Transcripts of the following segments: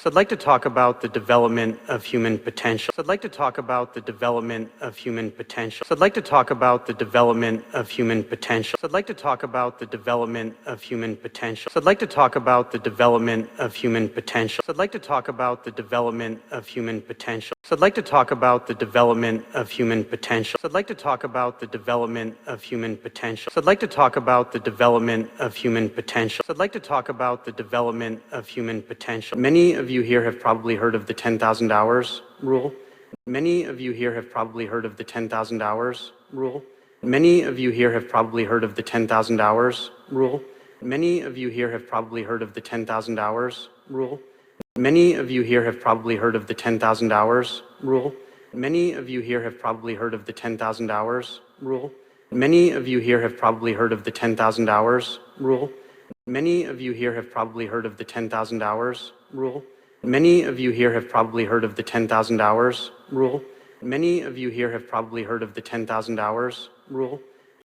So I'd like to talk about the development of human potential. So I'd like to talk about the development of human potential. So I'd like to talk about the development of human potential. So I'd like to talk about the development of human potential. So I'd like to talk about the development of human potential. So I'd like to talk about the development of human potential. So I'd like to talk about the development of human potential. So I'd like to talk about the development of human potential. So I'd like to talk about the development of human potential. So I'd like to talk about the development of human potential. Many of you here have probably heard of the 10,000 hours rule. Many of you here have probably heard of the 10,000 hours rule. Many of you here have probably heard of the 10,000 hours rule. Many of you here have probably heard of the 10,000 hours rule. Many of you here have probably heard of the 10,000 hours rule. Many of you here have probably heard of the 10,000 hours rule. Many of you here have probably heard of the 10,000 hours rule. Many of you here have probably heard of the 10,000 hours rule. Many of you here have probably heard of the 10,000 hours rule. Many of you here have probably heard of the 10,000 hours rule.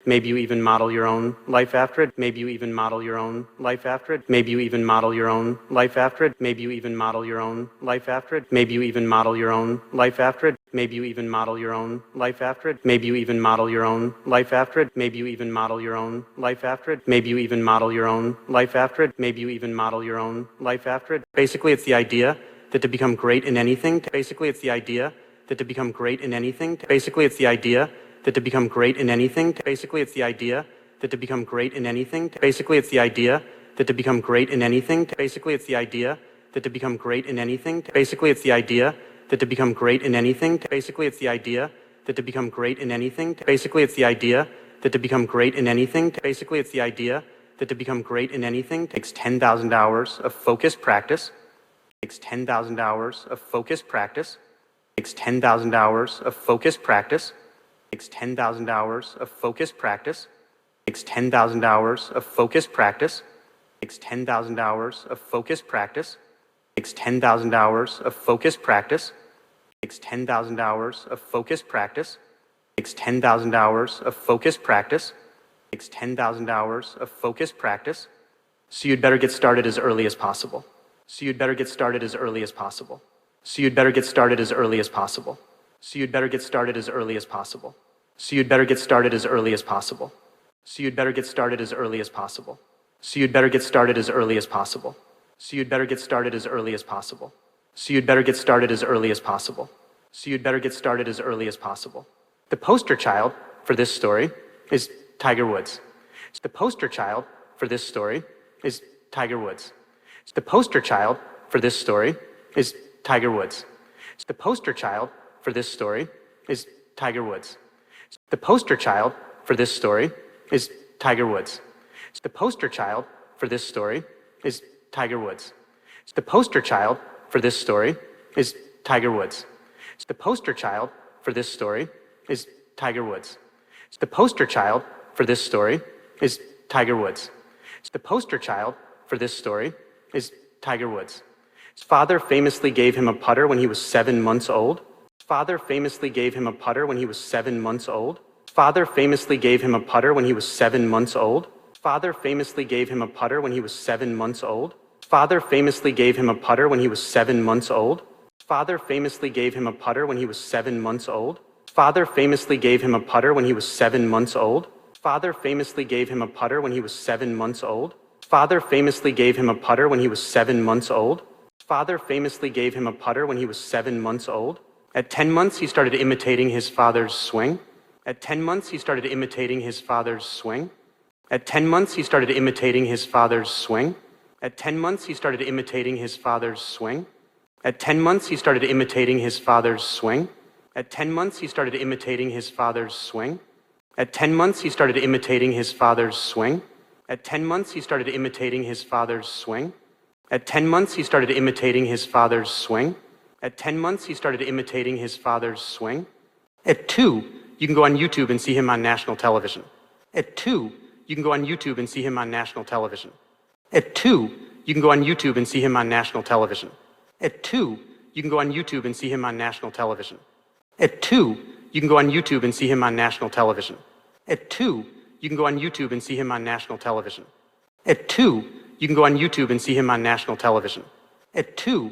Maybe you even model your own life after it. Maybe you even model your own life after it. Maybe you even model your own life after it. Maybe you even model your own life after it. Maybe you even model your own life after it. Maybe you even model your own life after it. Maybe you even model your own life after it. Maybe you even model your own life after it. Maybe you even model your own life after it. Maybe you even model your own life after it. Basically, it's the idea that to become great in anything, basically it's the idea that to become great in anything, basically it's the idea that to become great in anything, basically it's the idea that to become great in anything, basically it's the idea that to become great in anything, basically it's the idea that to become great in anything, basically it's the idea that to become great in anything, basically it's the idea that to become great in anything, basically it's the idea that to become great in anything, basically it's the idea that to become great in anything takes 10,000 hours of focused practice, takes 10,000 hours of focused practice, takes 10,000 hours of focused practice, takes 10,000 hours of focused practice, takes 10,000 hours of focused practice, takes 10,000 hours of focused practice, takes 10,000 hours of focused practice, takes 10,000 hours of focused practice, takes 10,000 hours of focused practice, takes 10,000 hours of focused practice. So you'd better get started as early as possible. So you'd better get started as early as possible. So you'd better get started as early as possible. So you'd better get started as early as possible. So you'd better get started as early as possible. So you'd better get started as early as possible. So you'd better get started as early as possible. So you'd better get started as early as possible. So you'd better get started as early as possible. So you'd better get started as early as possible. The poster child for this story is Tiger Woods. The poster child for this story is Tiger Woods. The poster child for this story is Tiger Woods. The poster child for this story is Tiger Woods. The poster child for this story is Tiger Woods. The poster child for this story is Tiger Woods. The poster child for this story is Tiger Woods. The poster child for this story is Tiger Woods. The poster child for this story is Tiger Woods. The poster child for this story is Tiger Woods. His father famously gave him a putter when he was 7 months old. His father famously gave him a putter when he was 7 months old. His father famously gave him a putter when he was 7 months old. His father famously gave him a putter when he was 7 months old. His father famously gave him a putter when he was 7 months old. His father famously gave him a putter when he was 7 months old. His father famously gave him a putter when he was 7 months old. His father famously gave him a putter when he was 7 months old. His father famously gave him a putter when he was 7 months old. His father famously gave him a putter when he was 7 months old. At 10 months, he started imitating his father's swing. At 10 months, he started imitating his father's swing. At 10 months, he started imitating his father's swing. At 10 months, he started imitating his father's swing. At 10 months, he started imitating his father's swing. At 10 months, he started imitating his father's swing. At 10 months, he started imitating his father's swing. At 10 months, he started imitating his father's swing. At 10 months, he started imitating his father's swing. At 10 months, he started imitating his father's swing. At 2, you can go on YouTube and see him on national television. At 2, you can go on YouTube and see him on national television. At 2, you can go on YouTube and see him on national television. At 2, you can go on YouTube and see him on national television. At 2, you can go on YouTube and see him on national television. At 2, you can go on YouTube and see him on national television. At 2, you can go on YouTube and see him on national television. At 2,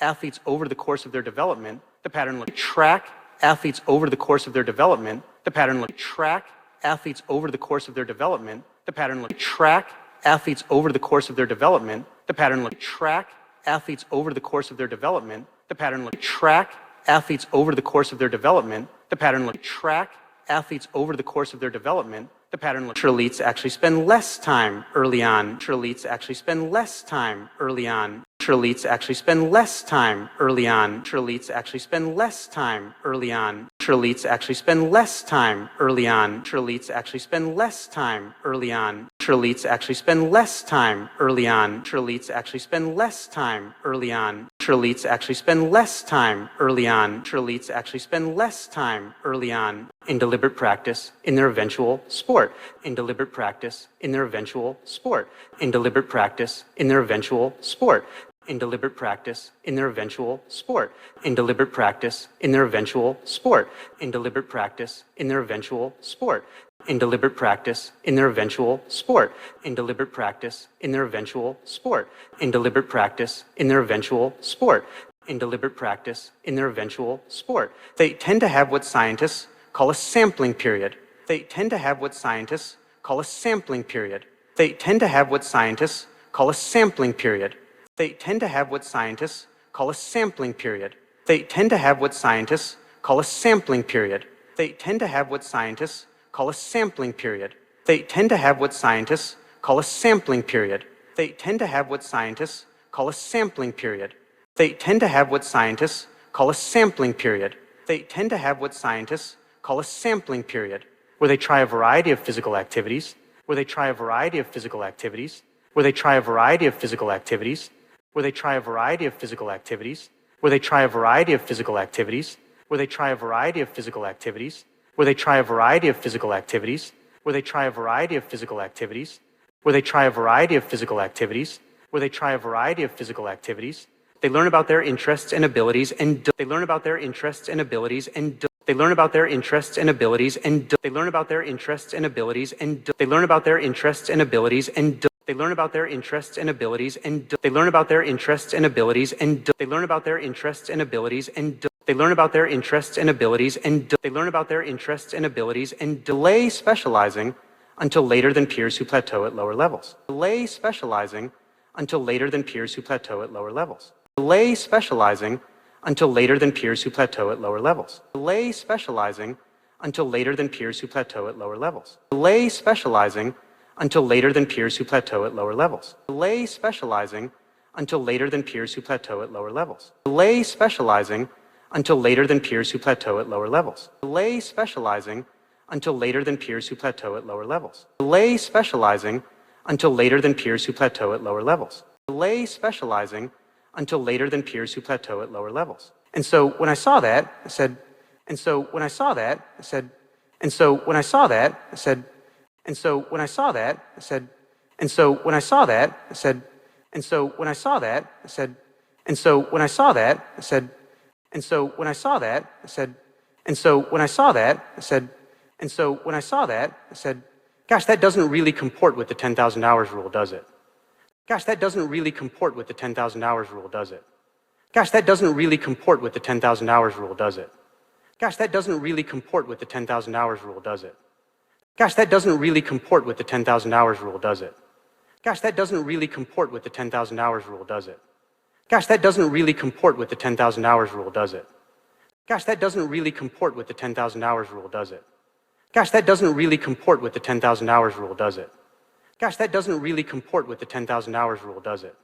athletes over the course of their development, the pattern looks track athletes over the course of their development, the pattern looks track athletes over the course of their development, the pattern looks track athletes over the course of their development, the pattern looks track athletes over the course of their development, the pattern looks track athletes over the course of their development, the pattern looks track athletes over the course of their development, the pattern looks elites actually spend less time early on, elites actually spend less time early on, elites actually spend less time early on, elites actually spend less time early on, elites actually spend less time early on, elites actually spend less time early on, elites actually spend less time early on, elites actually spend less time early on, elites actually spend less time early on, elites actually spend less time early on in deliberate practice in their eventual sport, in deliberate practice in their eventual sport, in deliberate practice in their eventual sport, in deliberate practice in their eventual sport, in deliberate practice in their eventual sport, in deliberate practice in their eventual sport, in deliberate practice in their eventual sport, in deliberate practice in their eventual sport, in deliberate practice in their eventual sport, in deliberate practice in their eventual sport. They tend to have what scientists call a sampling period. They tend to have what scientists call a sampling period. They tend to have what scientists call a sampling period. They tend to have what scientists call a sampling period. They tend to have what scientists call a sampling period. They tend to have what scientists call a sampling period. They tend to have what scientists call a sampling period. They tend to have what scientists call a sampling period. They tend to have what scientists call a sampling period. They tend to have what scientists call a sampling period, where they try a variety of physical activities, where they try a variety of physical activities, where they try a variety of physical activities, where they try a variety of physical activities, where they try a variety of physical activities, where they try a variety of physical activities, where they try a variety of physical activities, where they try a variety of physical activities, where they try a variety of physical activities, where they try a variety of physical activities. They learn about their interests and abilities and they learn about their interests and abilities and they learn about their interests and abilities and they learn about their interests and abilities and they learn about their interests and abilities and they learn about their interests and abilities and they learn about their interests and abilities and they learn about their interests and abilities and they learn about their interests and abilities and they learn about their interests and abilities and delay specializing until later than peers who plateau at lower levels. Delay specializing until later than peers who plateau at lower levels. Delay specializing until later than peers who plateau at lower levels. Delay specializing until later than peers who plateau at lower levels. Delay specializing until later than peers who plateau at lower levels. Delay specializing until later than peers who plateau at lower levels. Delay specializing until later than peers who plateau at lower levels. Delay specializing until later than peers who plateau at lower levels. Delay specializing until later than peers who plateau at lower levels. Delay specializing until later than peers who plateau at lower levels. And so when I saw that, I said, and so when I saw that, I said, and so when I saw that, I said, and so when I saw that, I said, and so when I saw that, I said, and so when I saw that, I said, and so when I saw that, I said, and so when I saw that, I said, and so when I saw that, I said, and so when I saw that, I said, gosh, that doesn't really comport with the 10,000 hours rule, does it? Gosh, that doesn't really comport with the 10,000 hours rule, does it? Gosh, that doesn't really comport with the 10,000 hours rule, does it? Gosh, that doesn't really comport with the 10,000 hours rule, does it? Gosh, that doesn't really comport with the 10,000 hours rule, does it? Gosh, that doesn't really comport with the 10,000 hours rule, does it? Gosh, that doesn't really comport with the 10,000 hours rule, does it? Gosh, that doesn't really comport with the 10,000 hours rule, does it? Gosh, that doesn't really comport with the 10,000 hours rule, does it? Gosh, that doesn't really comport with the 10,000 hours rule, does it?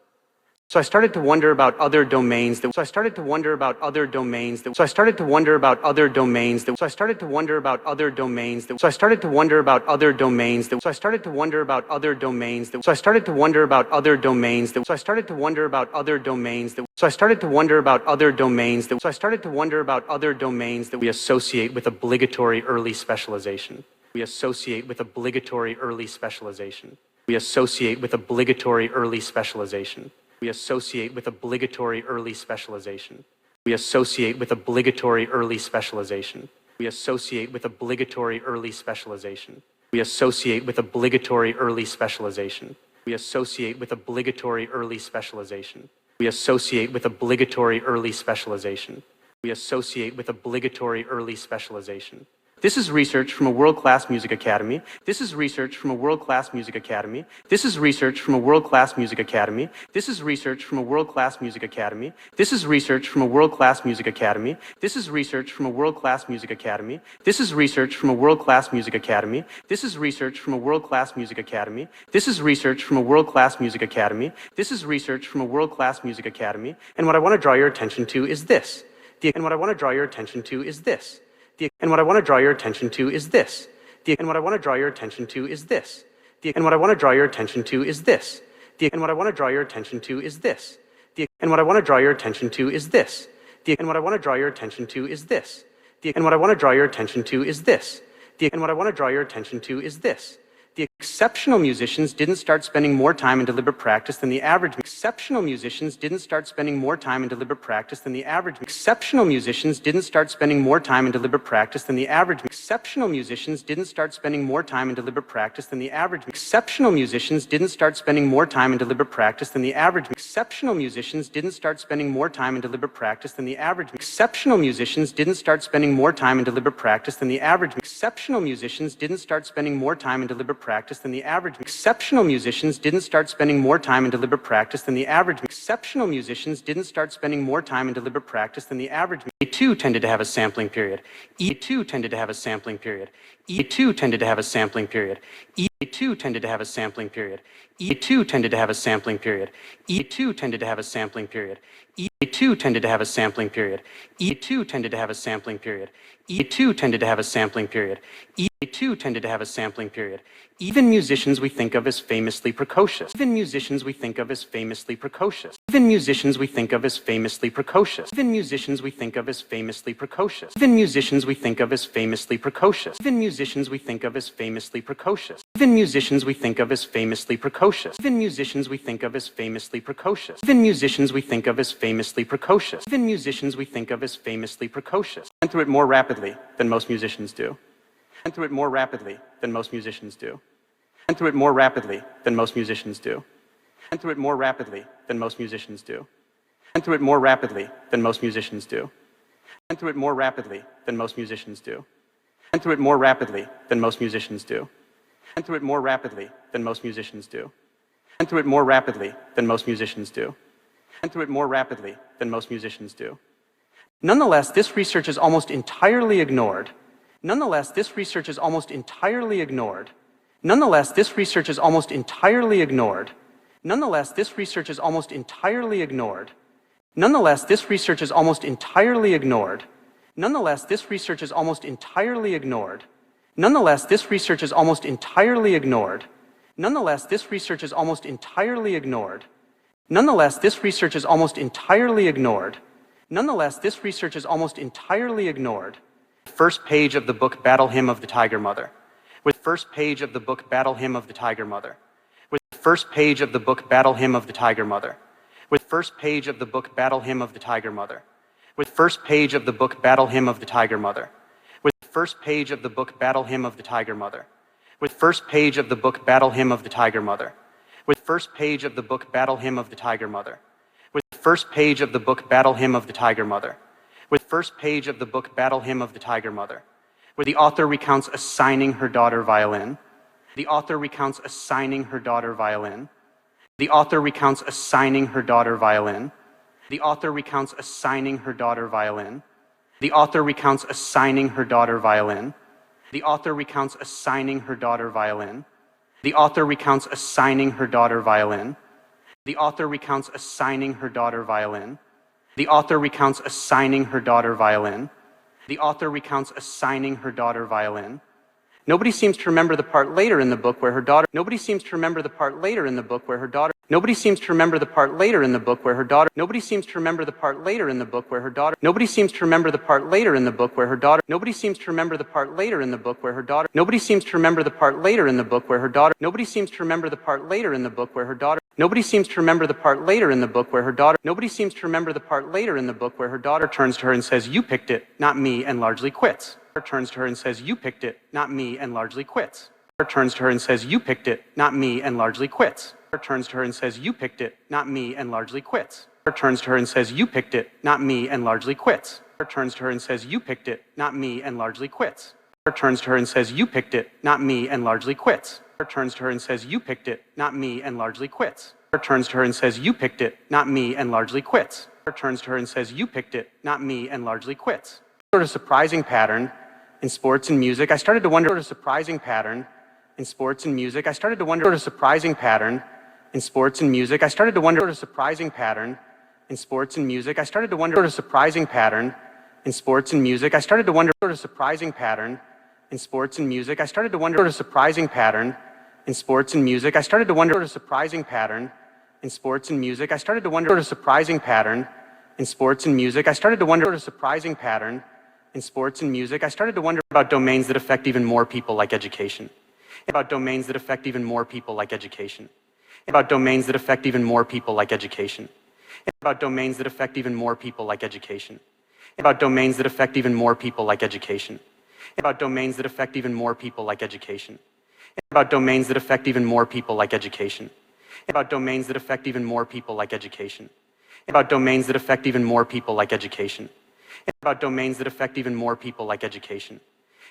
So I started to wonder about other domains that, so I started to wonder about other domains that, so I started to wonder about other domains that, so I started to wonder about other domains that, so I started to wonder about other domains that, so I started to wonder about other domains that, so I started to wonder about other domains that, so I started to wonder about other domains that, so I started to wonder about other domains that, so I started to wonder about other domains that we associate with obligatory early specialization. We associate with obligatory early specialization. We associate with obligatory early specialization. We associate with obligatory early specialization. We associate with obligatory early specialization. We associate with obligatory early specialization. We associate with obligatory early specialization. We associate with obligatory early specialization. We associate with obligatory early specialization. we associate with obligatory early specialization. This is research from a world-class music academy. This is research from a world-class music academy. This is research from a world-class music academy. This is research from a world-class music academy. This is research from a world-class music academy. This is research from a world-class music academy. This is research from a world-class music academy. This is research from a world-class music academy. This is research from a world-class music academy. This is research from a world-class music academy. And what I want to draw your attention to is this. And what I want to draw your attention to is this. And what I want to draw your attention to is this. And what I want to draw your attention to is this. And what I want to draw your attention to is this. And what I want to draw your attention to is this. And what I want to draw your attention to is this. And what I want to draw your attention to is this. And what I want to draw your attention to is this. And what I want to draw your attention to is this. The exceptional musicians didn't start spending more time in deliberate practice than the average. Exceptional musicians didn't start spending more time in deliberate practice than the average. Exceptional musicians didn't start spending more time in deliberate practice than the average. Exceptional musicians didn't start spending more time in deliberate practice than the average. Exceptional musicians didn't start spending more time in deliberate practice than the average. Exceptional musicians didn't start spending more time in deliberate practice than the average. Exceptional musicians didn't start spending more time in deliberate practice than the average. Exceptional musicians didn't start spending more time in deliberate practice than the average. Exceptional musicians didn't start spending more time in deliberate practice than the average. Exceptional musicians didn't start spending more time in deliberate practice than the average. E2 tended to have a sampling period. E2 tended to have a sampling period. E2 tended to have a sampling period. E2 tended to have a sampling period. E2 tended to have a sampling period. E2 tended to have a sampling period. E2 tended to have a sampling period. E2 tended to have a sampling period. E2 tended to have a sampling period. E2 tended to have a sampling period. Even musicians we think of as famously precocious. Even musicians we think of as famously precocious. Even musicians we think of as famously precocious. Even musicians we think of as famously precocious. Even musicians we think of as famously precocious. Even musicians we think of as famously precocious. Even musicians we think of as famously precocious. Even musicians we think of as famously precocious. Even musicians we think of as famously precocious. Even musicians we think of as famously precocious. And through it more rapidly than most musicians do. And through it more rapidly than most musicians do. And through it more rapidly than most musicians do. And through it more rapidly than most musicians do. And through it more rapidly than most musicians do. And through it more rapidly than most musicians do. And through it more rapidly than most musicians do. And through it more rapidly than most musicians do. And through it more rapidly than most musicians do. And through it more rapidly than most musicians do. Nonetheless, this research is almost entirely ignored. Nonetheless, this research is almost entirely ignored. Nonetheless, this research is almost entirely ignored. Nonetheless, this research is almost entirely ignored. Nonetheless, this research is almost entirely ignored. Nonetheless, this research is almost entirely ignored. Nonetheless, this research is almost entirely ignored. Nonetheless, this research is almost entirely ignored. Nonetheless, this research is almost entirely ignored. Nonetheless, this research is almost entirely ignored. First page of the book Battle Hymn of the Tiger Mother. With first page of the book Battle Hymn of the Tiger Mother. With first page of the book Battle Hymn of the Tiger Mother. With first page of the book Battle Hymn of the Tiger Mother. With first page of the book Battle Hymn of the Tiger Mother. With first page of the book Battle Hymn of the Tiger Mother. With first page of the book Battle Hymn of the Tiger Mother. With first page of the book Battle Hymn of the Tiger Mother. With first page of the book Battle Hymn of the Tiger Mother. With first page of the book Battle Hymn of the Tiger Mother. Where the author recounts assigning her daughter violin. The author recounts assigning her daughter violin. The author recounts assigning her daughter violin. The author recounts assigning her daughter violin. The author recounts assigning her daughter violin. The author recounts assigning her daughter violin. The author recounts assigning her daughter violin. The author recounts assigning her daughter violin. The author recounts assigning her daughter violin. The author recounts assigning her daughter violin. Nobody seems to remember the part later in the book where her daughter. Nobody seems to remember the part later in the book where her daughter. Nobody seems to remember the part later in the book where her daughter. Nobody seems to remember the part later in the book where her daughter. Nobody seems to remember the part later in the book where her daughter. Nobody seems to remember the part later in the book where her daughter. Nobody seems to remember the part later in the book where her daughter. Nobody seems to remember the part later in the book where her daughter. Nobody seems to remember the part later in the book where her daughter. Nobody seems to remember the part later in the book where her daughter turns to her and says, "You picked it, not me," and largely quits. Turns to her and says, "You picked it, not me," and largely quits. Turns to her and says, "You picked it, not me," and largely quits. Turns to her and says, "You picked it, not me," and largely quits. Turns to her and says, "You picked it, not me," and largely quits. turns to her and says, "You picked it, not me," and largely quits. Turns to her and says, "You picked it, not me," and largely quits. Turns to her and says, "You picked it, not me," and largely quits. Turns to her and says, "You picked it, not me," and largely quits. Turns to her and says, "You picked it, not me," and largely quits. Sort of surprising pattern in sports and music. I started to wonder sort of surprising pattern in sports and music. I started to wonder sort of surprising pattern in sports and music. I started to wonder sort of surprising pattern in sports and music. I started to wonder sort of surprising pattern in sports and music. I started to wonder sort of surprising pattern in sports and music. I started to wonder sort of surprising pattern in sports and music. I started to wonder sort of surprising pattern in sports and music. I started to wonder sort of surprising pattern in sports and music. I started to wonder sort of surprising pattern in sports and music. I started to wonder about domains that affect even more people like education. About domains that affect even more people like education. About domains that affect even more people like education. About domains that affect even more people like education. About domains that affect even more people like education. About domains that affect even more people like education. About domains that affect even more people like education. About domains that affect even more people like education. About domains that affect even more people like education. About domains that affect even more people like education.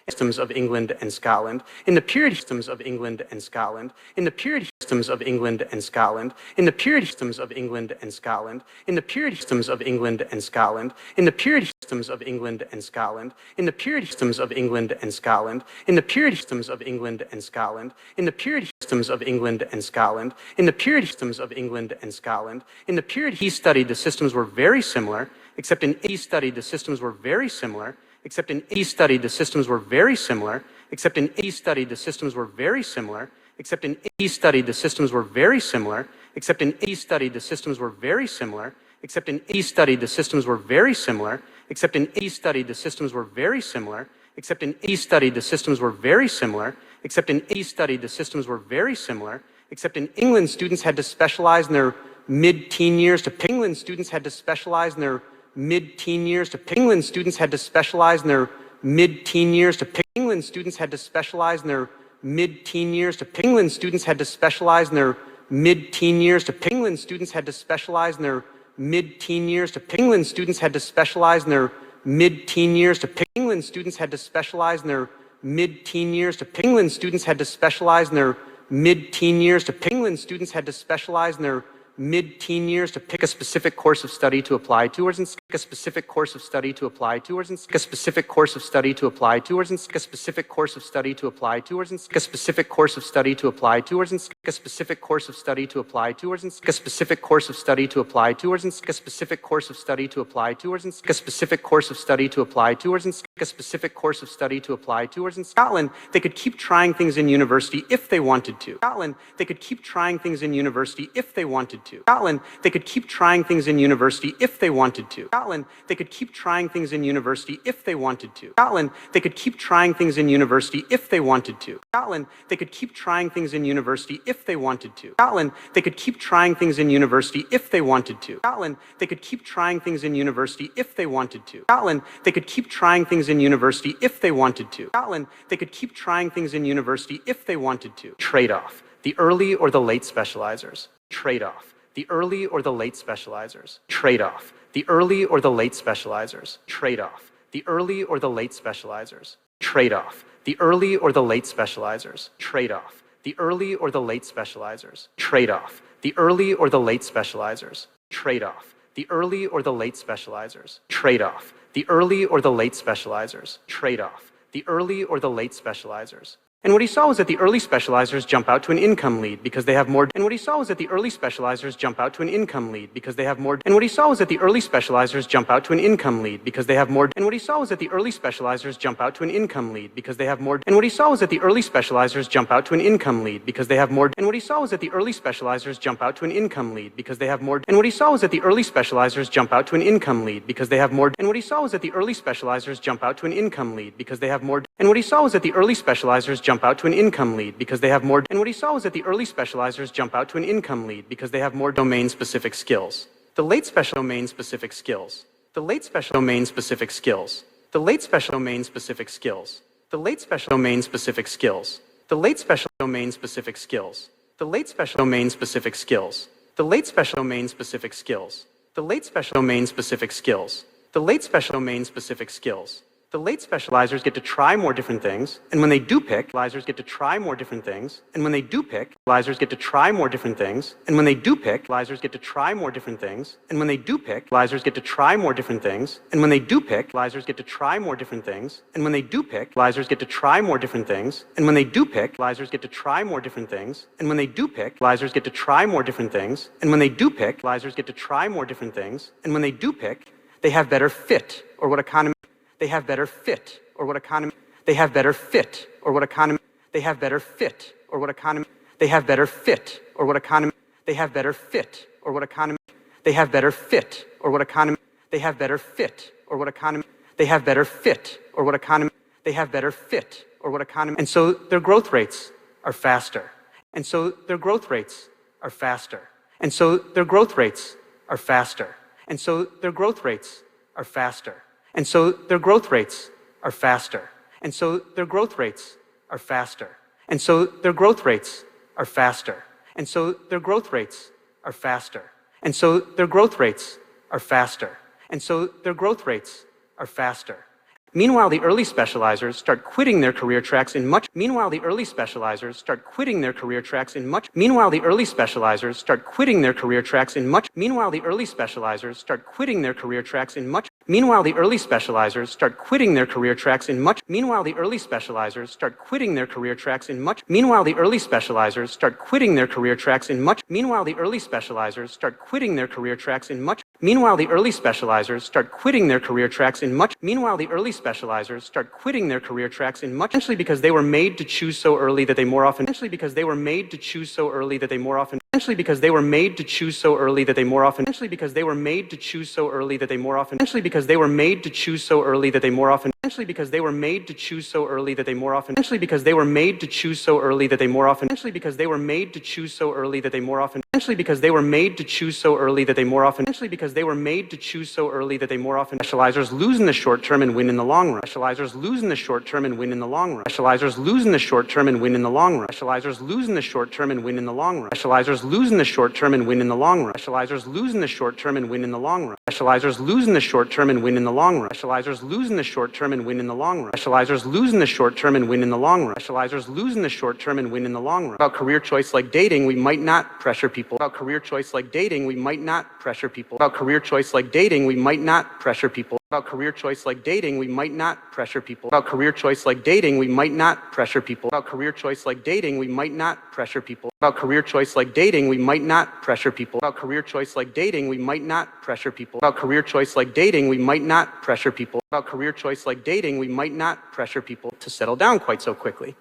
Systems of England and Scotland. In the period systems of England and Scotland. In the period systems of England and Scotland. In the period systems of England and Scotland. In the period systems of England and Scotland. In the period systems of England and Scotland. In the period systems of England and Scotland. In the period systems of England and Scotland. In the period systems of England and Scotland. In the period systems of England and Scotland. In the period he studied, the systems were very similar, except in he studied, the systems were very similar. Except in he studied, the systems were very similar. Except in he studied, the systems were very similar. Except in he studied, the systems were very similar. Except in he studied, the systems were very similar. Except in he studied, the systems were very similar. Except in he studied, the systems were very similar. Except in he studied, the systems were very similar. Except in he studied, the systems were very similar. Except in England, students had to specialize in their mid-teen years to England, students had to specialize in their mid-teen years to England, students had to specialize in their mid-teen years to England, students had to specialize in their mid-teen years to England, students had to specialize in their mid-teen years to England, students had to specialize in their mid-teen years to England, students had to specialize in their mid-teen years to England, students had to specialize in their mid-teen years to England, students had to specialize in their mid-teen years to England, students had to specialize in their mid-teen years to pick a specific course of study to apply towards and pick a specific course of study to apply towards and pick a specific course of study to apply towards and pick a specific course of study to apply towards and pick a specific course of study to apply towards and pick a specific course of study to apply towards and pick a specific course of study to apply towards and pick a specific course of study to apply towards and pick a specific course of study to apply towards and pick a specific course of study to apply towards. In Scotland, they could keep trying things in university if they wanted to. Scotland, they could keep trying things in university if they wanted to. Scotland, they could keep trying things in university if they wanted to. Scotland, they could keep trying things in university if they wanted to. Scotland, they could keep trying things in university if they wanted to. Scotland, they could keep trying things in university if they wanted to. Scotland, they could keep trying things in university if they wanted to. Scotland, they could keep trying things in university if they wanted to. Scotland, they could keep trying things in university if they wanted to. Scotland, they could keep trying things in university if they wanted to. Trade-off: the early or the late specializers. Trade-off: the early or the late specializers. Trade-off: the early or the late specializers. Trade-off: the early or the late specializers. Trade-off: the early or the late specializers. Trade-off: the early or the late specializers. Trade-off: the early or the late specializers. Trade-off: the early or the late specializers. Trade-off: the early or the late specializers. Trade-off: the early or the late specializers. And what he saw was that the early specializers jump out to an income lead because they have more. And what he saw was that the early specializers jump out to an income lead because they have more. And what he saw was that the early specializers jump out to an income lead because they have more. And what he saw was that the early specializers jump out to an income lead because they have more. And what he saw was that the early specializers jump out to an income lead because they have more. And what he saw was that the early specializers jump out to an income lead because they have more. And what he saw was that the early specializers jump out to an income lead because they have more. And what he saw was that the early specializers jump out to an income lead because they have more. And what he saw was that the early specializers jump out to an income lead because they have more. And what he saw was that the early specializers jump out to an income lead because they have more domain-specific skills. The late special domain-specific skills. The late special domain-specific skills. The late special domain-specific skills. The late special domain-specific skills. The late special domain-specific skills. The late special domain-specific skills. The late special domain-specific skills. The late special domain-specific skills. The late domain-specific skills. The late specializers get to try more different things, and when they do pick, specializers get to try more different things, and when they do pick, specializers get to try more different things, and when they do pick, specializers get to try more different things, and when they do pick, specializers get to try more different things, and when they do pick, specializers get to try more different things, and when they do pick, specializers get to try more different things, and when they do pick, specializers get to try more different things, and when they do pick, specializers get to try more different things, and when they do pick, specializers get to try more different things, and when they do pick, they have better fit, or what economy they have better fit, or what economy they have better fit, or what economy they have better fit, or what economy they have better fit, or what economy they have better fit, or what economy they have better fit, or what economy they have better fit, or what economy they have better fit, or what economy they have better fit, or what economy, and so their growth rates are faster, and so their growth rates are faster, and so their growth rates are faster, and so their growth rates are faster. And so their growth rates are faster. And so their growth rates are faster. And so their growth rates are faster. And so their growth rates are faster. And so their growth rates are faster. And so their growth rates are faster. Meanwhile, the early specializers start quitting their career tracks in much Meanwhile, the early specializers start quitting their career tracks in much Meanwhile, the early specializers start quitting their career tracks in much Meanwhile, the early specializers start quitting their career tracks in much Meanwhile, the early specializers start quitting their career tracks in much Meanwhile, the early specializers start quitting their career tracks in much Meanwhile, the early specializers start quitting their career tracks in much Meanwhile, the early specializers start quitting their career tracks in much Meanwhile, the early specializers start quitting their career tracks in much Meanwhile, the early specializers start quitting their career tracks in much essentially because they were made to choose so early that they more often essentially because they were made to choose so early that they more often essentially because they were made to choose so early that they more often essentially because they were made to choose so early that they more often essentially because they were made to choose so early that they more often essentially because they were made to choose so early that they more often essentially because they were made to choose so early that they more often essentially because they were made to choose so early that they more often essentially because they were made to choose so early that they more often essentially because they were made to choose so early that they more often specializers lose in the short term and win in the long run. Specializers lose in the short term and win in the long run. Specializers lose in the short term and win in the long run. Specializers lose in the short term and win in the long run. Specializers lose in the short term and win in the long run. Specializers lose in the short term and win in the long run. Specializers lose in the short term and win in the long run. Specializers lose in the short term and win in the long run. Specializers lose in the short term and win in the long run. Specializers lose in the short term and win in the long run. About career choice like dating, we might not pressure people. About career choice like dating, we might not pressure people. About career choice like dating, we might not pressure people. About career choice like dating, we might not pressure people. About career choice like dating, we might not pressure people. About career choice like dating, we might not pressure people. About career choice like dating, we might not pressure people. About career choice like dating, we might not pressure people. About career choice like dating, we might not pressure people. About career choice like dating, we might not pressure people to settle down quite so quickly.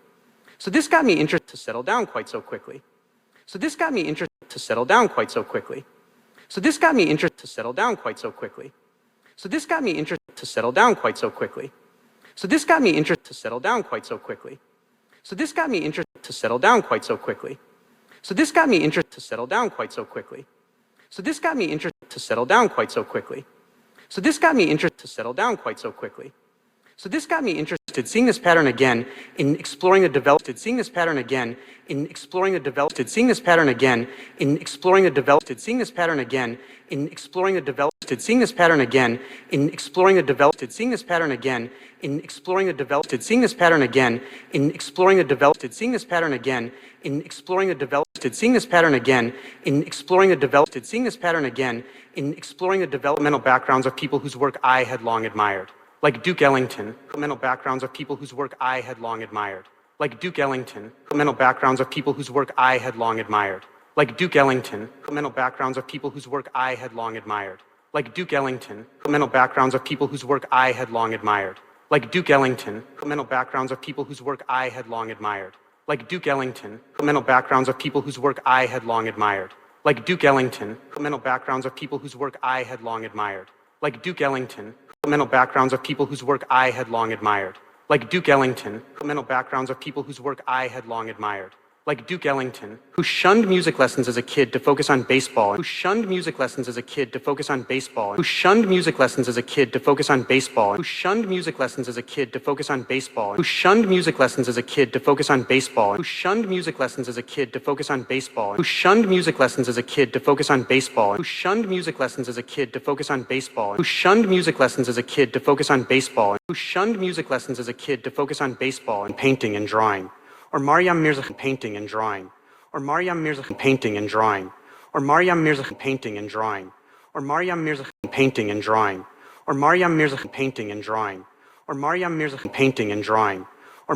So this got me interested to settle down quite so quickly. So this got me interested to settle down quite so quickly. So this got me interested to settle down quite so quickly. So this got me interested to settle down quite so quickly. So this got me interested to settle down quite so quickly. So this got me interested to settle down quite so quickly. So this got me interested to settle down quite so quickly. So this got me interested to settle down quite so quickly. So this got me interested to settle down quite so quickly. So this got me interested seeing this pattern again in exploring the developed seeing this pattern again in exploring the developed seeing this pattern again in exploring the developed seeing this pattern again in exploring the developed seeing this pattern again in exploring the developed seeing this pattern again in exploring the developed seeing this pattern again in exploring the developed seeing this pattern again in exploring the developed seeing this pattern again in exploring the developed seeing this pattern again in exploring the developmental backgrounds of people whose work I had long admired. Like Duke Ellington, mental backgrounds of people whose work I had long admired. Like Duke Ellington, mental backgrounds of people whose work I had long admired. Like Duke Ellington, mental backgrounds of people whose work I had long admired. Like Duke Ellington, mental backgrounds of people whose work I had long admired. Like Duke Ellington, mental backgrounds of people whose work I had long admired. Like Duke Ellington, mental backgrounds of people whose work I had long admired. Like Duke Ellington, mental backgrounds of people whose work I had long admired. Like Duke Ellington, mental backgrounds of people whose work I had long admired. Like Duke Ellington, mental backgrounds of people whose work I had long admired. like Duke Ellington, who shunned music lessons as a kid to focus on baseball, who shunned music lessons as a kid to focus on baseball, who shunned music lessons as a kid to focus on baseball, who shunned music lessons as a kid to focus on baseball, who shunned music lessons as a kid to focus on baseball, who shunned music lessons as a kid to focus on baseball, who shunned music lessons as a kid to focus on baseball, who shunned music lessons as a kid to focus on baseball, who shunned music lessons as a kid to focus on baseball, who shunned music lessons as a kid to focus on baseball and painting and drawing, or Maryam Mirza painting and drawing, or Maryam Mirza painting and drawing, or Maryam Mirza painting and drawing, or Maryam Mirza painting and drawing, or Maryam Mirza painting and drawing, or Maryam Mirza painting and drawing,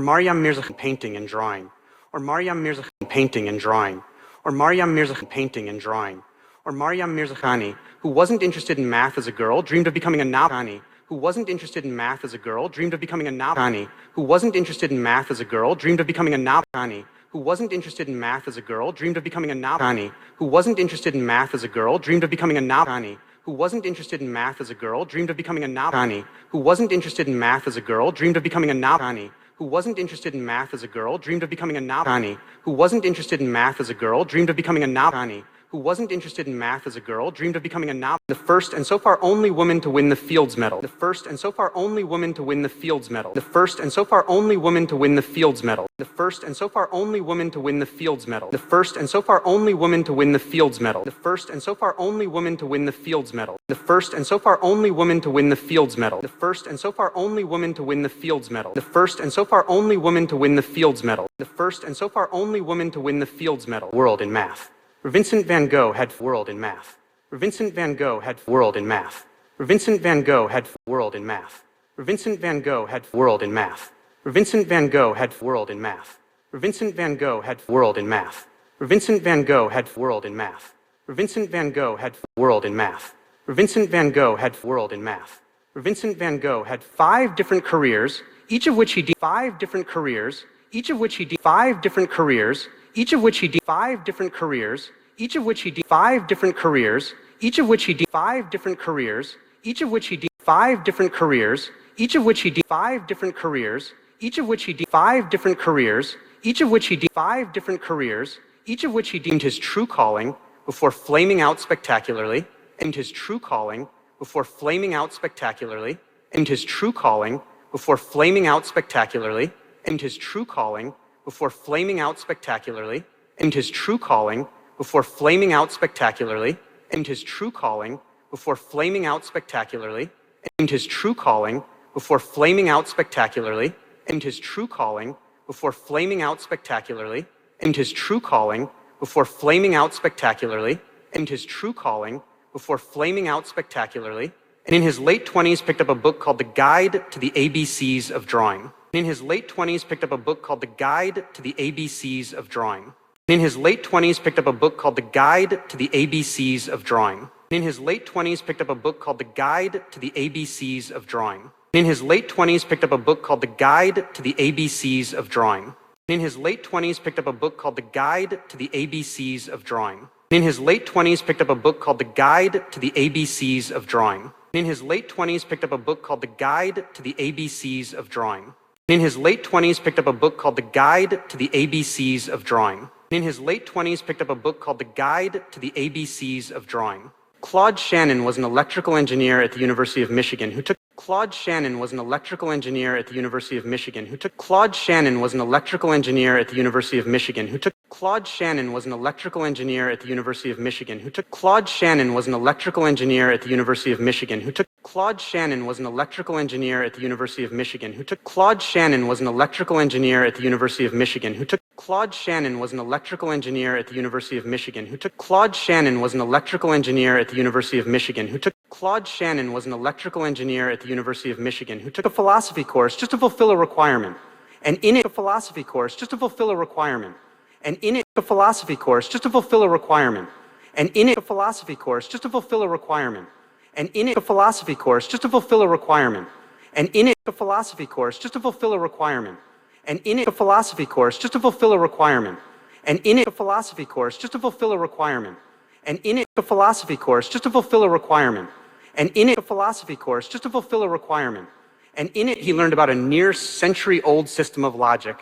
or Maryam Mirza painting and drawing, or Maryam Mirza painting and drawing, or Maryam Mirza painting and drawing, or Maryam Mirza Khani, who wasn't interested in math as a girl, dreamed of becoming a Nabhani, who wasn't interested in math as a girl, dreamed of becoming a Nabhani, who wasn't interested in math as a girl, dreamed of becoming a Nabhani, who wasn't interested in math as a girl, dreamed of becoming a Nabhani, who wasn't interested in math as a girl, dreamed of becoming a Nabhani, who wasn't interested in math as a girl, dreamed of becoming a Nabhani, who wasn't interested in math as a girl, dreamed of becoming a Nabhani, who wasn't interested in math as a girl, dreamed of becoming a Nabhani, who wasn't interested in math as a girl, dreamed of becoming a Nabhani, who wasn't interested in math as a girl, dreamed of becoming a Nabhani, the first and so far only woman to win the Fields Medal, the first and so far only woman to win the Fields Medal, the first and so far only woman to win the Fields Medal, the first and so far only woman to win the Fields Medal, the first and so far only woman to win the Fields Medal, the first and so far only woman to win the Fields Medal, the first and so far only woman to win the Fields Medal, the first and so far only woman to win the Fields Medal, the first and so far only woman to win the Fields Medal, the first and so far only woman to win the Fields Medal, world in math. Vincent van Gogh had world in math. Vincent van Gogh had world in math. Vincent van Gogh had world in math. Vincent van Gogh had world in math. Vincent van Gogh had world in math. Vincent van Gogh had world in math. Vincent van Gogh had world in math. Vincent van Gogh had world in math. Vincent van Gogh had world in math. Vincent van Gogh had 5 different careers, each of which he did 5 different careers, each of which he did 5 different careers, each of which he did 5 different careers, each of which he did 5 different careers, each of which he did 5 different careers, each of which he did 5 different careers, each of which he did 5 different careers, each of which he did 5 different careers, each of which he did 5 different careers, each of which he deemed his true calling before flaming out spectacularly, and his true calling before flaming out spectacularly, and his true calling before flaming out spectacularly, and his true calling before flaming out spectacularly, and his true calling before flaming out spectacularly, and his true calling before flaming out spectacularly, and his true calling before flaming out spectacularly, and his true calling before flaming out spectacularly, and his true calling before flaming out spectacularly, and his true calling before flaming out spectacularly, and in his late 20s picked up a book called The Guide to the ABCs of Drawing. In his late 20s picked up a book called The Guide to the ABCs of Drawing. In his late 20s picked up a book called The Guide to the ABCs of Drawing. In his late 20s picked up a book called The Guide to the ABCs of Drawing. In his late 20s picked up a book called The Guide to the ABCs of Drawing. In his late 20s picked up a book called The Guide to the ABCs of Drawing. In his late 20s picked up a book called The Guide to the ABCs of Drawing. In his late 20s picked up a book called The Guide to the ABCs of Drawing. In his late 20s picked up a book called The Guide to the ABCs of Drawing. In his late 20s picked up a book called The Guide to the ABCs of Drawing. Claude Shannon was an electrical engineer at the University of Michigan who took Claude Shannon was an electrical engineer at the University of Michigan who took Claude Shannon was an electrical engineer at the University of Michigan who took Claude Shannon was an electrical engineer at the University of Michigan who took Claude Shannon was an electrical engineer at the University of Michigan who took Claude Shannon was an electrical engineer at the University of Michigan who took Claude Shannon was an electrical engineer at the University of Michigan who took Claude Shannon was an electrical engineer at the University of Michigan who took Claude Shannon was an electrical engineer at the University of Michigan who took Claude Shannon was an electrical engineer at the University of Michigan who took a philosophy course just to fulfill a requirement. And in it, a philosophy course just to fulfill a requirement. And in it, a philosophy course just to fulfill a requirement. And in it, a philosophy course just to fulfill a requirement. And in it, a philosophy course just to fulfill a requirement. And in it, a philosophy course just to fulfill a requirement. And in it, a philosophy course just to fulfill a requirement. And in it, a philosophy course just to fulfill a requirement. And in it, a philosophy course just to fulfill a requirement. And in it, a philosophy course just to fulfill a requirement. And in it, he learned about a near century-old system of logic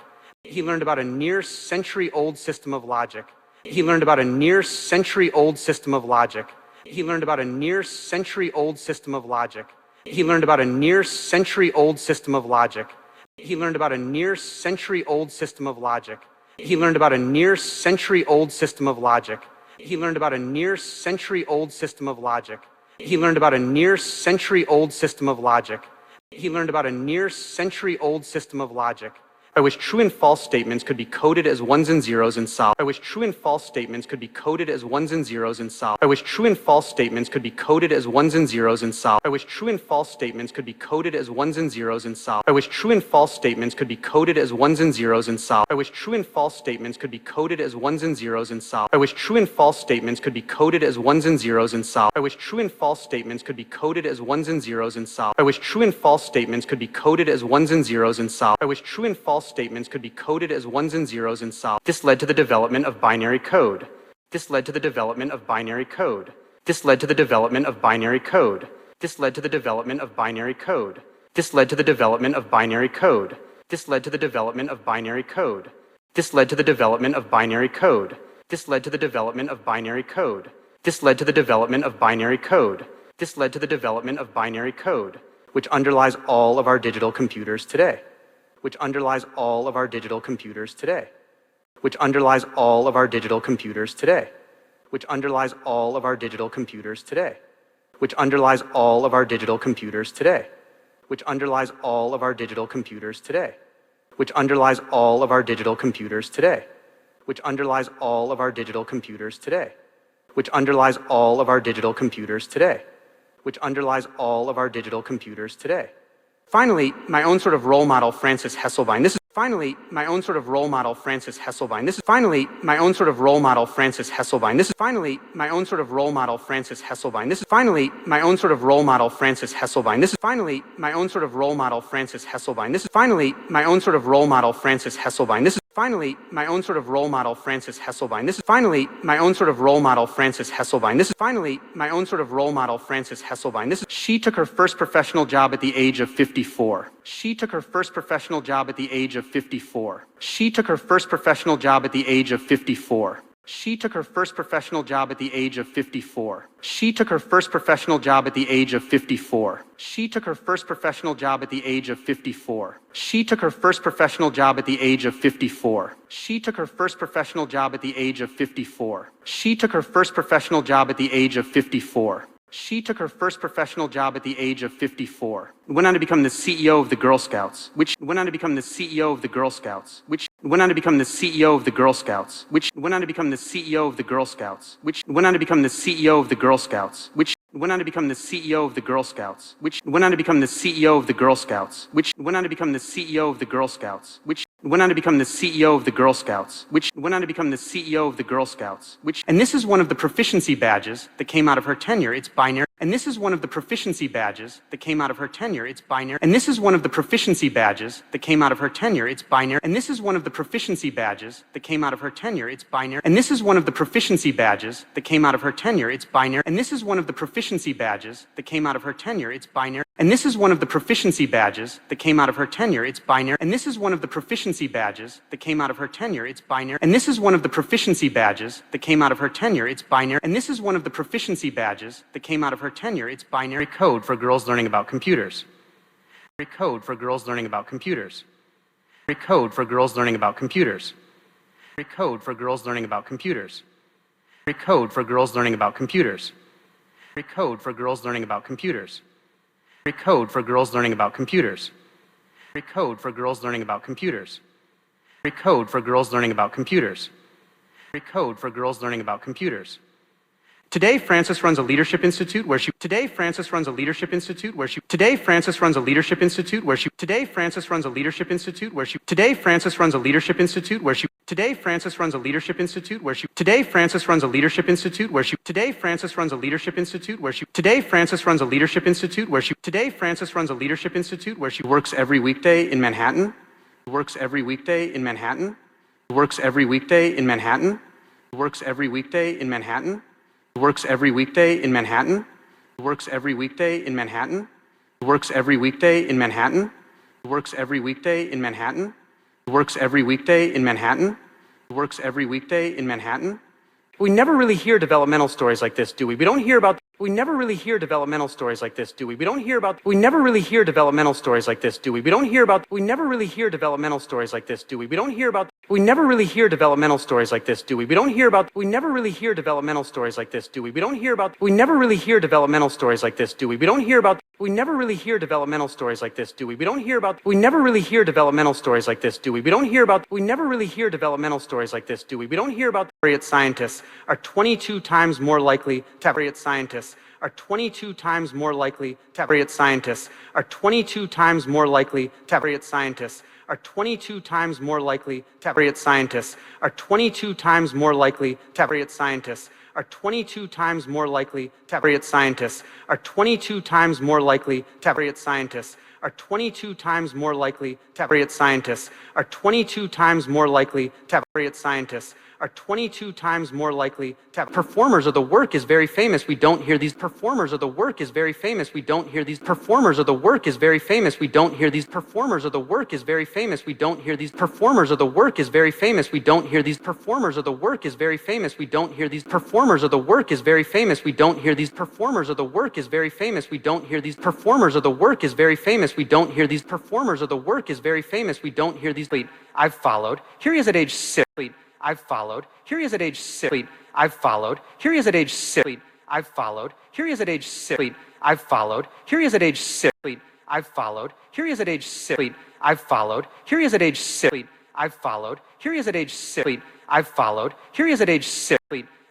He learned about a near-century-old system of logic. He learned about a near-century-old system of logic. He learned about a near-century-old system of logic. He learned about a near-century-old system of logic. He learned about a near-century-old system of logic. He learned about a near-century-old system of logic. He learned about a near-century-old system of logic. He learned about a near-century-old system of logic. He learned about a near-century-old system of logic. By which true and false statements could be coded as ones and zeros and solved. By which true and false statements could be coded as ones and zeros and solved. By which true and false statements could be coded as ones and zeros and solved. By which true and false statements could be coded as ones and zeros and solved. By which true and false statements could be coded as ones and zeros and solved. By which true and false statements could be coded as ones and zeros and solved. By which true and false statements could be coded as ones and zeros and solved. By which true and false statements could be coded as ones and zeros and solved. By which true and false statements could be coded as ones and zeros and solved. By which true and false statements could be coded as ones and zeros and solved. This led to the development of binary code. This led to the development of binary code. This led to the development of binary code. This led to the development of binary code. This led to the development of binary code. This led to the development of binary code. This led to the development of binary code. This led to the development of binary code. This led to the development of binary code. This led to the development of binary code, which underlies all of our digital computers today. Which underlies all of our digital computers today. Which underlies all of our digital computers today. Which underlies all of our digital computers today. Which underlies all of our digital computers today. Which underlies all of our digital computers today. Which underlies all of our digital computers today. Which underlies all of our digital computers today. Which underlies all of our digital computers today. Which underlies all of our digital computers today. Finally, my own sort of role model, Frances Hesselbein. This is finally my own sort of role model, Frances Hesselbein. This is finally my own sort of role model, Frances Hesselbein. This is finally my own sort of role model, Frances Hesselbein. This is finally my own sort of role model, Frances Hesselbein. This is finally my own sort of role model, Frances Hesselbein. This is finally my own sort of role model, Frances Hesselbein. This is finally my own sort of role model, Frances Hesselbein. This is finally my own sort of role model, Frances Hesselbein. This is finally my own sort of role model, Frances Hesselbein. This is she took her first professional job at the age of 54. She took her first professional job at the age of 54. She took her first professional job at the age of 54. She took her first professional job at the age of 54. She took her first professional job at the age of 54. She took her first professional job at the age of 54. She took her first professional job at the age of 54. She took her first professional job at the age of 54. She took her first professional job at the age of 54. She took her first professional job at the age of 54. Went on to become the CEO of the Girl Scouts, which went on to become the CEO of the Girl Scouts, which went on to become the CEO of the Girl Scouts, which went on to become the CEO of the Girl Scouts, which went on to become the CEO of the Girl Scouts, which went on to become the CEO of the Girl Scouts, which went on to become the CEO of the Girl Scouts, which went on to become the CEO of the Girl Scouts, which went on to become the CEO of the Girl Scouts, which went on to become the CEO of the Girl Scouts, which, and this is one of the proficiency badges that came out of her tenure. It's binary. And this is one of the proficiency badges that came out of her tenure. It's binary. And this is one of the proficiency badges that came out of her tenure. It's binary. And this is one of the proficiency badges that came out of her tenure. It's binary. And this is one of the proficiency badges that came out of her tenure. It's binary. And this is one of the proficiency badges that came out of her tenure. It's binary. And this is one of the proficiency badges that came out of her tenure. It's binary. And this is one of the proficiency badges that came out of her tenure. It's binary. And this is one of the proficiency badges that came out of her tenure. It's binary. And this is one of the proficiency badges that came out of her tenure. It's binary code for girls learning about computers. Code for girls learning about computers. Code for girls learning about computers. Code for girls learning about computers. Code for girls learning about computers. Code for girls learning about computers. Code for girls learning about computers. Code for girls learning about computers. Code for girls learning about computers. Code for girls learning about computers. Today, Frances runs a leadership institute where she Today, Frances runs a leadership institute where she Today, Frances runs a leadership institute where she Today, Frances runs a leadership institute where she Today, Frances runs a leadership institute where she Today, Frances runs a leadership institute where she Today, Frances runs a leadership institute where she Today, Frances runs a leadership institute where she Today, Frances runs a leadership institute where she Today, Frances runs a leadership institute where she works every weekday in Manhattan. Works every weekday in Manhattan. Works every weekday in Manhattan. Works every weekday in Manhattan. Works every weekday in Manhattan. Works every weekday in Manhattan. Works every weekday in Manhattan. Works every weekday in Manhattan. Works every weekday in Manhattan. Works every weekday in Manhattan. We never really hear developmental stories like this, do we? We don't hear about, we never really hear developmental stories like this, do we? We don't hear about, we never really hear developmental stories like this, do we? We don't hear about, we never really hear developmental stories like this, do we? We don't hear about, we never really hear developmental stories like this, do we? We don't hear about, we never really hear developmental stories like this, do we? We don't hear about, we never really hear developmental stories like this, do we? We don't hear about, we never really hear developmental stories like this, do we? We don't hear about, we never really hear developmental stories like this, do we? We don't hear about, we never really hear developmental stories like this, do we? We don't hear about scientists are 22 times more likely to scientists are 22 times more likely to scientists are 22 times more likely to scientists are 22 times more likely to scientists are 22 times more likely to scientists are 22 times more likely to scientists are 22 times more likely to scientists are 22 times more likely to scientists are 22 times more likely to scientists are 22 times more likely to performers of the work is very famous. We don't hear these performers of the work is very famous. We don't hear these performers of the work is very famous. We don't hear these performers of the work is very famous. We don't hear these performers of the work is very famous. We don't hear these performers of the work is very famous. We don't hear these performers of the work is very famous. We don't hear these performers of the work is very famous. We don't hear these performers of the work is very famous. We don't hear these performers of the work is very famous. We don't hear these. I've followed. Here he is at age 6. I've followed. Here he is at age 6. I've followed. Here he is at age 6. I've followed. Here he is at age 6. I've followed. Here he is at age 6. I've followed. Here he is at age 6. I've followed. Here he is at age 6. I've followed. Here he is at age 6. I've followed. Here he is at age 6.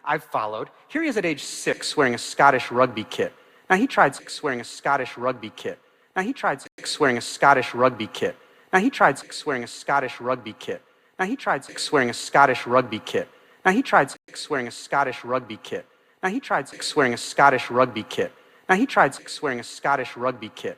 I've followed. Here he is at age 6 wearing a Scottish rugby kit. Now he tried wearing a Scottish rugby kit. Now he tried wearing a Scottish rugby kit. Now he tried wearing a Scottish rugby kit. Now he tried wearing a Scottish rugby kit. Now he tried wearing a Scottish rugby kit. Now he tried wearing a Scottish rugby kit. Now he tried wearing a Scottish rugby kit.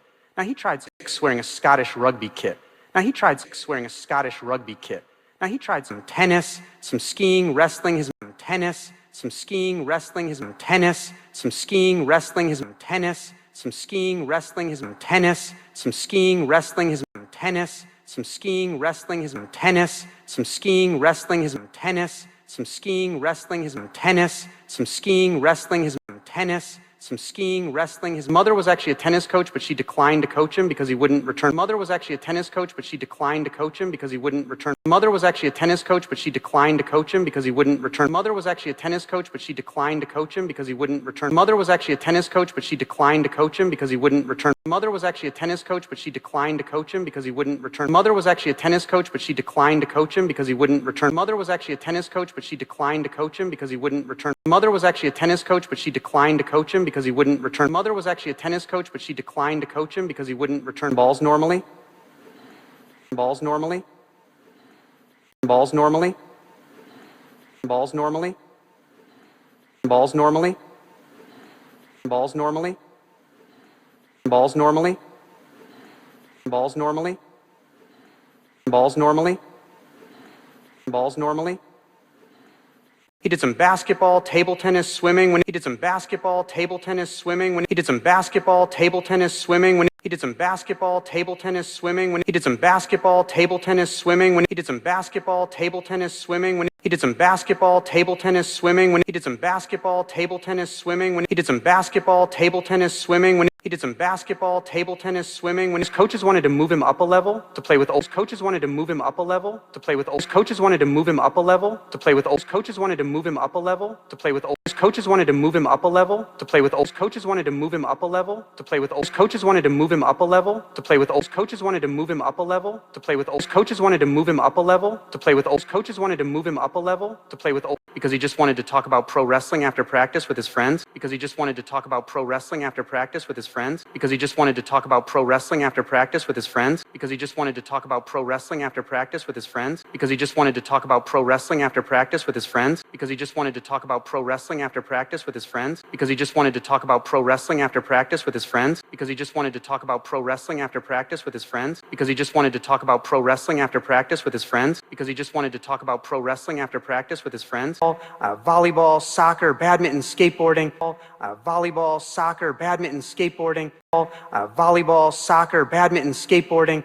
Now he tried wearing a Scottish rugby kit. Now he tried wearing a Scottish rugby kit. Now he tried some tennis, some skiing, wrestling, his tennis, some skiing, wrestling, his tennis, some skiing, wrestling, his tennis, some skiing, wrestling, his tennis, some skiing, wrestling, his tennis, some skiing, wrestling, his tennis, some skiing, wrestling, his tennis, some skiing, wrestling, his tennis, some skiing, wrestling, his tennis, some skiing, wrestling. His mother was actually a tennis coach, but she declined to coach him because he wouldn't return. Mother was actually a tennis coach, but she declined to coach him because he wouldn't return. Mother was actually a tennis coach, but she declined to coach him because he wouldn't return. Mother was actually a tennis coach, but she declined to coach him because he wouldn't return. Mother was actually a tennis coach, but she declined to coach him because he wouldn't return. Mother was actually a tennis coach, but she declined to coach him because he wouldn't return. Mother was actually a tennis coach, but she declined to coach him because he wouldn't return. Mother was actually a tennis coach, but she declined to coach him because he wouldn't return. Mother was actually a tennis coach, but she declined to coach him because he wouldn't return. Mother was actually a tennis coach, but she declined to coach him because he wouldn't return. Balls normally. Balls normally. Balls normally. Balls normally. Balls normally. Balls normally. Balls normally. Balls normally. Balls normally. Balls normally. He did some basketball, table tennis, swimming. When he did some basketball, table tennis, swimming. When he did some basketball, table tennis, swimming. When he did some basketball, table tennis, swimming. When he did some basketball, table tennis, swimming. When he did some basketball, table tennis, swimming. When he did some basketball, table tennis, swimming. When he did some basketball, table tennis, swimming. When he did some basketball, table tennis, swimming. When he did some basketball, table tennis, swimming. When his coaches wanted to move him up a level to play with old coaches wanted to move him up a level to play with old coaches wanted to move him up a level to play with old coaches wanted to move him up a level to play with old coaches wanted to move him up a level to play with old coaches wanted to move him up a level to play with old coaches wanted to move him up a level to play with old coaches wanted to move him up a level to play with old coaches wanted to move him up a level to play with old coaches wanted to move him up a level to play with old because he just wanted to talk about pro wrestling after practice with his friends because he just wanted to talk about pro wrestling after practice with his friends because he just wanted to talk about pro wrestling after practice with his friends because he just wanted to talk about pro wrestling after practice with his friends because he just wanted to talk about pro wrestling after practice with his friends because he just wanted to talk about pro wrestling after practice with his friends because he just wanted to talk about pro wrestling after practice with his friends because he just wanted to talk about pro wrestling after practice with his friends because he just wanted to talk about pro wrestling after practice with his friends because he just wanted to talk about pro wrestling after practice with his friends. Volleyball, soccer, badminton, skateboarding. Volleyball, soccer, badminton, skateboarding. volleyball, soccer, badminton, skateboarding,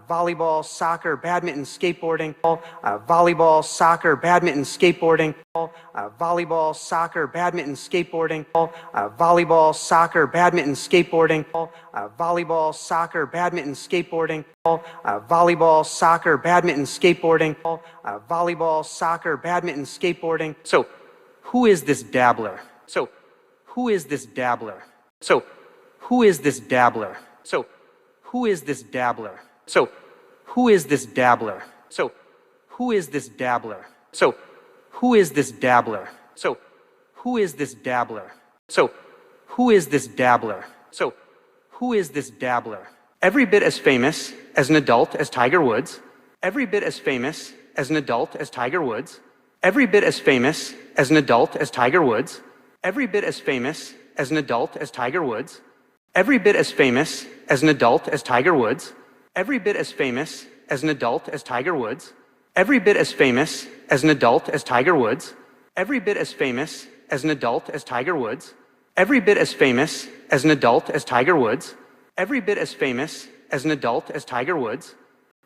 volleyball, soccer, badminton, skateboarding, volleyball, soccer, badminton, skateboarding, volleyball, soccer, badminton, skateboarding, volleyball, soccer, badminton, skateboarding, volleyball, soccer, badminton, skateboarding, volleyball, soccer, badminton, skateboarding, volleyball, soccer, badminton, skateboarding. So, who is this dabbler? So, who is this dabbler? So, who is this dabbler? So, who is this dabbler? So, who is this dabbler? So, who is this dabbler? So, who is this dabbler? So, who is this dabbler? So, who is this dabbler? So, who is this dabbler? Every bit as famous as an adult as Tiger Woods. Every bit as famous as an adult as Tiger Woods. Every bit as famous as an adult as Tiger Woods. Every bit as famous as an adult as Tiger Woods. Every bit as famous as an adult as Tiger Woods. Every bit as famous as an adult as Tiger Woods. Every bit as famous as an adult as Tiger Woods. Every bit as famous as an adult as Tiger Woods. Every bit as famous as an adult as Tiger Woods. Every bit as famous as an adult as Tiger Woods.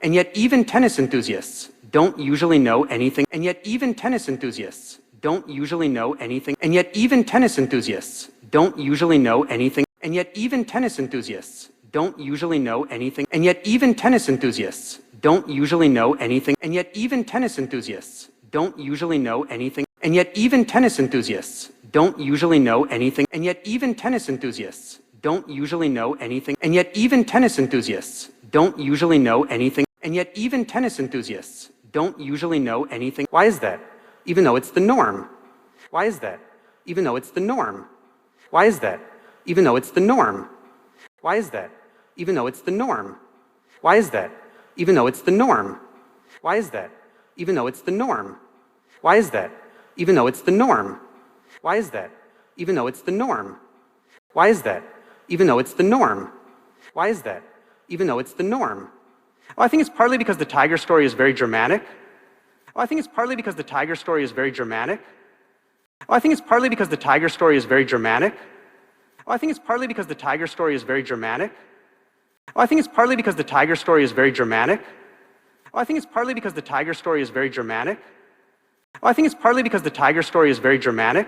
And yet even tennis enthusiasts don't usually know anything. And yet even tennis enthusiasts don't usually know anything. And yet even tennis enthusiasts don't usually know anything. And yet even tennis enthusiasts don't usually know anything. And yet even tennis enthusiasts don't usually know anything. And yet even tennis enthusiasts don't usually know anything. And yet even tennis enthusiasts don't usually know anything. And yet even tennis enthusiasts don't usually know anything. And yet even tennis enthusiasts don't usually know anything. And yet even tennis enthusiasts don't usually know anything. Why is that? Even though it's the norm. Why is that? Even though it's the norm. Why is that? Even though it's the norm. Why is that? Even though it's the norm. Why is that? Even though it's the norm. Why is that? Even though it's the norm. Why is that? Even though it's the norm. Why is that? Even though it's the norm. Why is that? Even though it's the norm. Why is that? Even though it's the norm. Well, I think it's partly because the tiger story is very dramatic. Well, I think it's partly because the tiger story is very dramatic. Well, I think it's partly because the tiger story is very dramatic. Well, I think it's partly because the tiger story is very dramatic. Well, I think it's partly because the tiger story is very dramatic. Well, I think it's partly because the tiger story is very dramatic. Well, I think it's partly because the tiger story is very dramatic.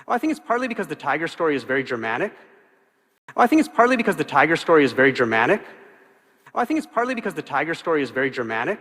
Well, I think it's partly because the tiger story is very dramatic. Well, I think it's partly because the tiger story is very dramatic. Well, I think it's partly because the tiger story is very dramatic.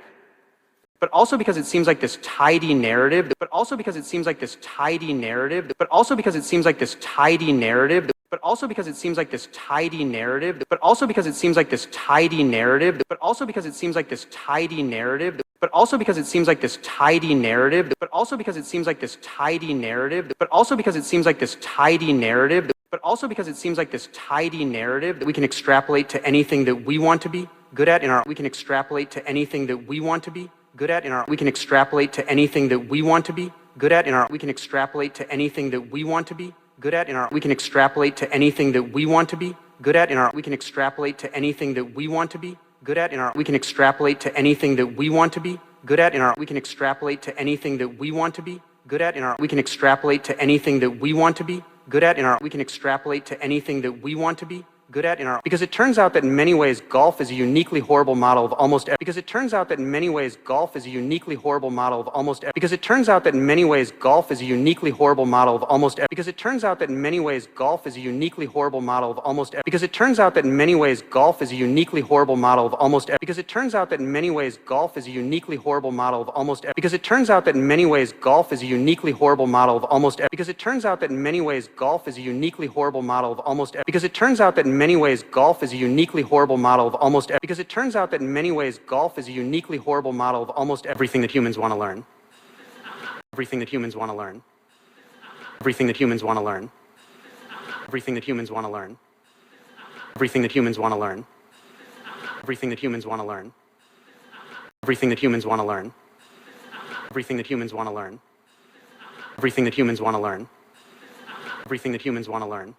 But also because it seems like this tidy narrative. But also because it seems like this tidy narrative. But also because it seems like this tidy narrative. But also because it seems like this tidy narrative. But also because it seems like this tidy narrative. But also because it seems like this tidy narrative. But also because it seems like this tidy narrative. But also because it seems like this tidy narrative. But also because it seems like this tidy narrative. But also because it seems like this tidy narrative that we can extrapolate to anything that we want to be good at in our, we can extrapolate to anything that we want to be good at in our, we can extrapolate to anything that we want to be good at in our, we can extrapolate to anything that we want to be good at in our, we can extrapolate to anything that we want to be good at in our, we can extrapolate to anything that we want to be good at in our, we can extrapolate to anything that we want to be good at in our, we can extrapolate to anything that we want to be good at in our, we can extrapolate to anything that we want to be good at in our, we can extrapolate to anything that we want to be good at in our, because it turns out that in many ways golf is a uniquely horrible model of almost, because it turns out that in many ways golf is a uniquely horrible model of almost, because it turns out that in many ways golf is a uniquely horrible model of almost, because it turns out that in many ways golf is a uniquely horrible model of almost, because it turns out that in many ways golf is a uniquely horrible model of almost, because it turns out that in many ways golf is a uniquely horrible model of almost, because it turns out that in many ways golf is a uniquely horrible model of almost, because it turns out that in many ways golf is a uniquely horrible model of almost, because it turns out that in many ways golf is a uniquely horrible model of almost, because it turns out that in many ways golf is a uniquely horrible model of almost everything that humans want to learn. Everything that humans want to learn. Everything that humans want to learn. Everything that humans want to learn. Everything that humans want to learn. Everything that humans want to learn. Everything that humans want to learn. Everything that humans want to learn. Everything that humans want to learn. Everything that humans want to learn.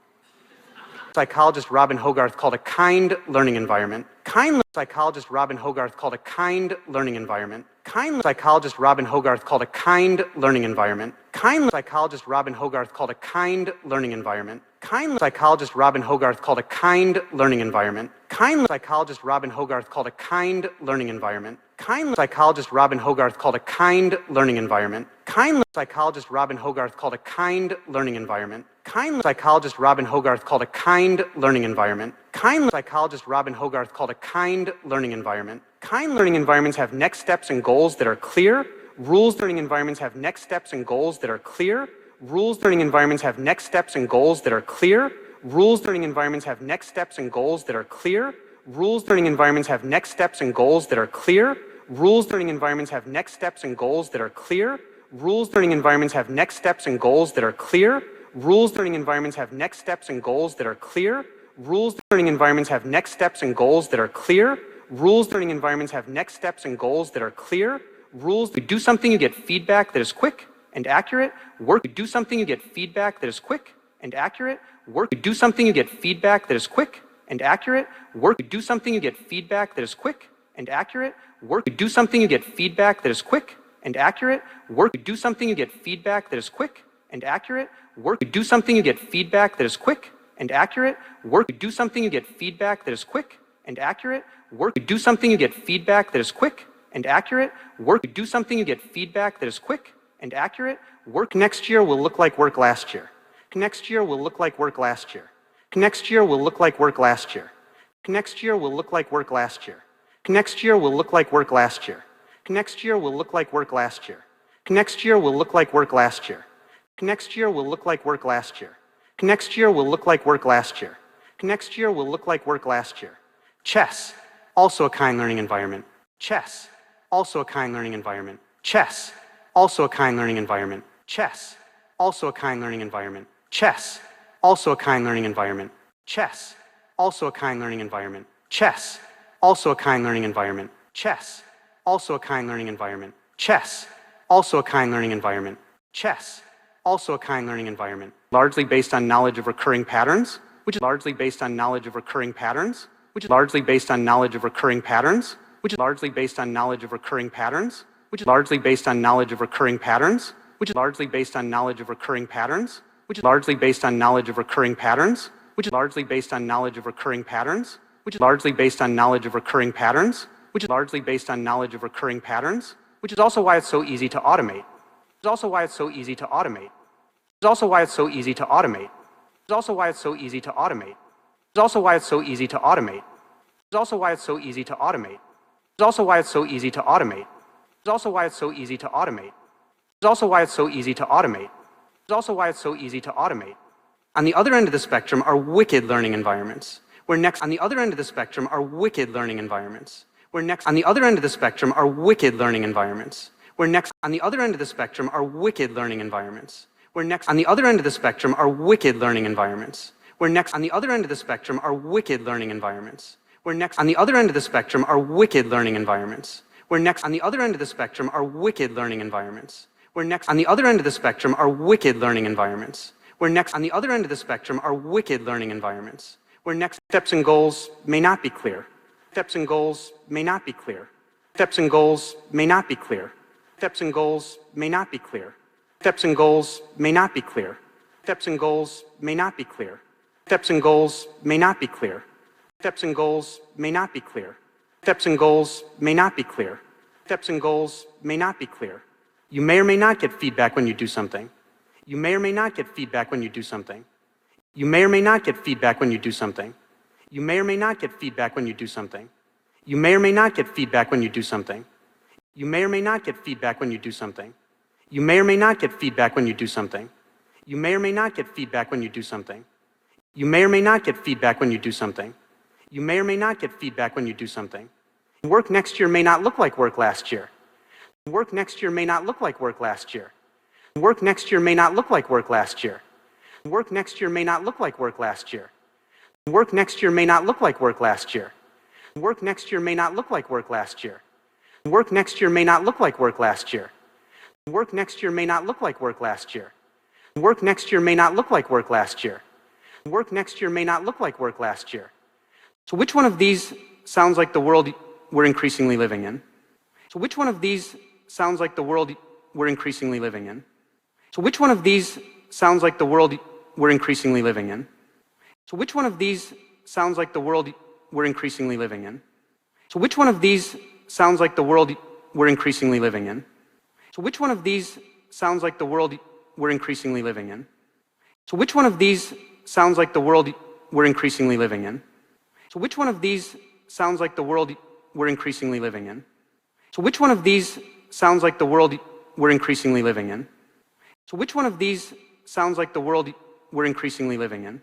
Psychologist Robin Hogarth called a kind learning environment. Kind psychologist Robin Hogarth called a kind learning environment. Kind psychologist Robin Hogarth called a kind learning environment. Kind psychologist Robin Hogarth called a kind learning environment. Kind psychologist Robin Hogarth called a kind learning environment. Kind psychologist Robin Hogarth called a kind learning environment. Kind psychologist Robin Hogarth called a kind learning environment. Kind psychologist Robin Hogarth called a kind learning environment. Kind psychologist Robin Hogarth called a kind learning environment. Kind psychologist Robin Hogarth called a kind learning environment. Kind learning environments have next steps and goals that are clear. Rules learning environments have next steps and goals that are clear. Rules learning environments have next steps and goals that are clear. Rules learning environments have next steps and goals that are clear. Rules learning environments have next steps and goals that are clear. Rules learning environments have next steps and goals that are clear. Rules learning environments have next steps and goals that are clear. Rules learning environments have next steps and goals that are clear. Rules learning environments have next steps and goals that are clear. Rules learning environments have next steps and goals that are clear. Rules, you do something, you get feedback that is quick and accurate. Work, you do something, you get feedback that is quick and accurate. Work, you do something, you get feedback that is quick and accurate. Work, you do something, you get feedback that is quick and accurate. Work, you do something, you get feedback that is quick and accurate. Work, you do something, you get feedback that is quick and accurate. Work, you do something, you get feedback that is quick and accurate. Work, you do something, you get feedback that is quick and accurate. Work, you do something, you get feedback that is quick and accurate. Work, you do something, you get feedback that is quick and accurate. Work next year will look like work last year. Next year will look like work last year. Next year will look like work last year. Next year will look like work last year. Next year will look like work last year. Next year will look like work last year. Next year will look like work last year. Next year will look like work last year. Next year will look like work last year. Next year will look like work last year. Chess, also a kind learning environment. Chess, also a kind learning environment. Chess, also a kind learning environment. Chess, also a kind learning environment. Chess, also a kind learning environment. Chess, also a kind learning environment. Chess, also a kind learning environment. Chess, also a kind learning environment. Chess, also a kind learning environment. Chess, also a kind learning environment. Largely based on knowledge of recurring patterns, which is largely based on knowledge of recurring patterns, which is largely based on knowledge of recurring patterns, which is largely based on knowledge of recurring patterns, which is largely based on knowledge of recurring patterns, which is largely based on knowledge of recurring patterns, which is largely based on knowledge of recurring patterns, which is largely based on knowledge of recurring patterns, which is largely based on knowledge of recurring patterns, which is largely based on knowledge of recurring patterns, which is also why it's so easy to automate. It's also why it's so easy to automate. It's also why it's so easy to automate. It's also why it's so easy to automate. It's also why it's so easy to automate. It's also why it's so easy to automate. It's also why it's so easy to automate. It's also why it's so easy to automate. It's also why it's so easy to automate. It's also why it's so easy to automate. On the other end of the spectrum are wicked learning environments. Where next on the other end of the spectrum are wicked learning environments. Where next on the other end of the spectrum are wicked learning environments. Where next on the other end of the spectrum are wicked learning environments. Where next on the other end of the spectrum are wicked learning environments. Where next on the other end of the spectrum are wicked learning environments. Where next on the other end of the spectrum are wicked learning environments. Where next on the other end of the spectrum are wicked learning environments. Where next on the other end of the spectrum are wicked learning environments. Where next on the other end of the spectrum are wicked learning environments. Where next steps and goals may not be clear. Steps and goals may not be clear. Steps and goals may not be clear. Steps and goals may not be clear. Steps and goals may not be clear. Steps and goals may not be clear. Steps and goals may not be clear. Steps and goals may not be clear. Steps and goals may not be clear. Steps and goals may not be clear. You may or may not get feedback when you do something. You may or may not get feedback when you do something. You may or may not get feedback when you do something. You may or may not get feedback when you do something. You may or may not get feedback when you do something. You may or may not get feedback when you do something. You may or may not get feedback when you do something. You may or may not get feedback when you do something. You may or may not get feedback when you do something. You may or may not get feedback when you do something. Work next year may not look like work last year. Work next year may not look like work last year. Work next year may not look like work last year. Work next year may not look like work last year. Work next year may not look like work last year. Work next year may not look like work last year. Work next year may not look like work last year. Work next year may not look like work last year. Work next year may not look like work last year. Work next year may not look like work last year. So which one of these sounds like the world we're increasingly living in? So which one of these sounds like the world we're increasingly living in? So which one of these sounds like the world we're increasingly living in? So which one of these sounds like the world we're increasingly living in? So which one of these sounds like the world we're increasingly living in? So which one of these sounds like the world we're increasingly living in? So which one of these sounds like the world we're increasingly living in? So which one of these sounds like the world we're increasingly living in? So which one of these sounds like the world we're increasingly living in? So which one of these sounds like the world we're increasingly living in?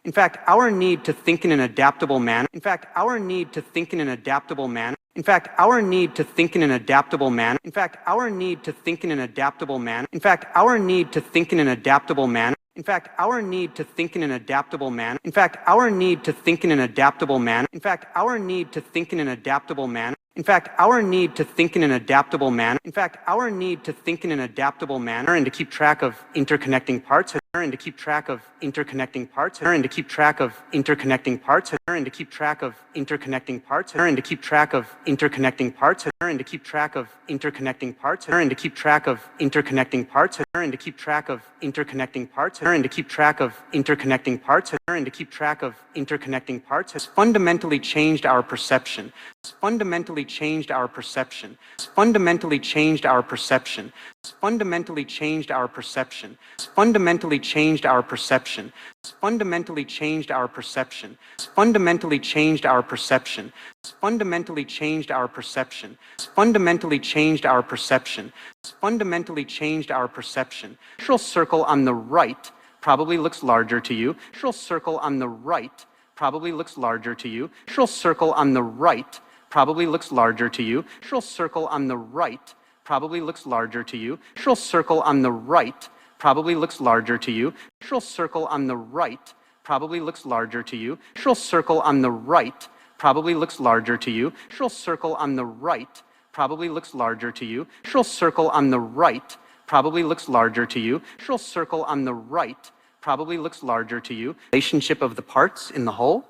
In fact, our need to think in an adaptable manner, in fact, our need to think in an adaptable manner, in fact, our need to think in an adaptable manner, in fact, our need to think in an adaptable manner, in fact, our need to think in an adaptable manner, in fact, our need to think in an adaptable manner, in fact, our need to think in an adaptable manner, in fact, our need to think in an adaptable manner, in fact, our need to think in an adaptable manner, in fact, our need to think in an adaptable manner and to keep track of interconnecting parts and to keep track of interconnecting parts and to keep track of interconnecting parts and to keep track of interconnecting parts and to keep track of interconnecting parts and to keep track of interconnecting parts and to keep track of interconnecting parts and to keep track of interconnecting parts and to keep track of interconnecting parts and to keep track of interconnecting parts has fundamentally changed our perception. Fundamentally changed our perception. Fundamentally changed our perception. Fundamentally changed our perception. Fundamentally changed our perception. Fundamentally changed our perception. Fundamentally changed our perception. Fundamentally changed our perception. Fundamentally changed our perception. Fundamentally changed our perception. Central circle on the right probably looks larger to you. Central circle on the right probably looks larger to you. Central circle on the right probably looks larger to you. Central circle on the right probably looks larger to you. Central circle on the right probably looks larger to you. Central circle on the right probably looks larger to you. Central circle on the right probably looks larger to you. Central circle on the right probably looks larger to you. Central circle on the right probably looks larger to you. Central circle on the right probably looks larger to you. Relationship of the parts in the whole.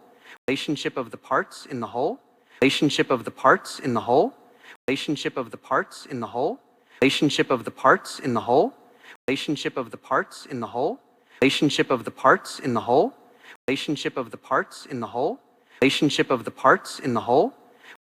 Relationship of the parts in the whole. Relationship of the parts in the whole. Relationship of the parts in the whole. Relationship of the parts in the whole. Relationship of the parts in the whole. Relationship of the parts in the whole. Relationship of the parts in the whole. Relationship of the parts in the whole.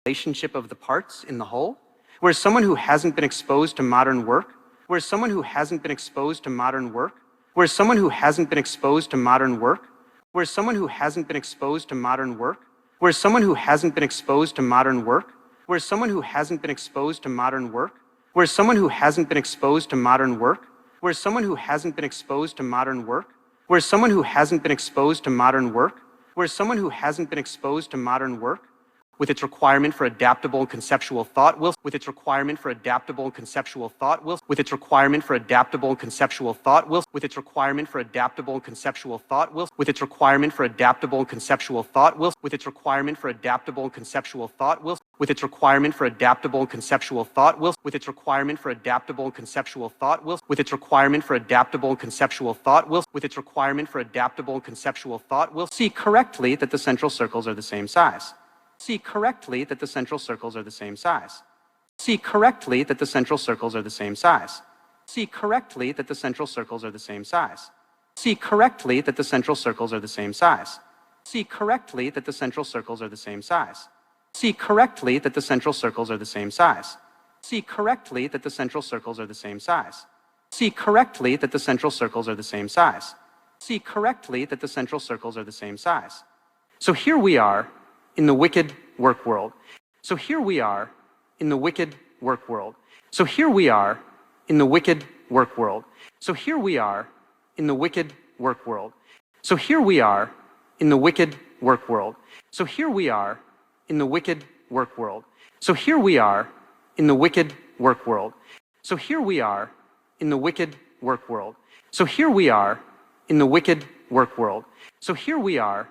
Relationship of the parts in the whole. Whereas someone who hasn't been exposed to modern work, whereas someone who hasn't been exposed to modern work, whereas someone who hasn't been exposed to modern work, whereas someone who hasn't been exposed to modern work, whereas someone who hasn't been exposed to modern work, whereas someone who hasn't been exposed to modern work, whereas someone who hasn't been exposed to modern work, whereas someone who hasn't been exposed to modern work, whereas someone who hasn't been exposed to modern work, whereas someone who hasn't been exposed to modern work, with its requirement for adaptable conceptual thought will, with its requirement for adaptable conceptual thought will, with its requirement for adaptable conceptual thought will, with its requirement for adaptable conceptual thought will, with its requirement for adaptable conceptual thought will, with its requirement for adaptable conceptual thought will, with its requirement for adaptable conceptual thought will, with its requirement for adaptable conceptual thought will, with its requirement for adaptable conceptual thought will, with its requirement for adaptable conceptual thought will see correctly that the central circles are the same size. See correctly that the central circles are the same size. See correctly that the central circles are the same size. See correctly that the central circles are the same size. See correctly that the central circles are the same size. See correctly that the central circles are the same size. See correctly that the central circles are the same size. See correctly that the central circles are the same size. See correctly that the central circles are the same size. See correctly that the central circles are the same size. So here we are in the wicked work world. So here we are in the wicked work world. So here we are in the wicked work world. So here we are in the wicked work world. So here we are in the wicked work world. So here we are in the wicked work world. So here we are in the wicked work world. So here we are in the wicked work world. So here we are in the wicked work world. So here we are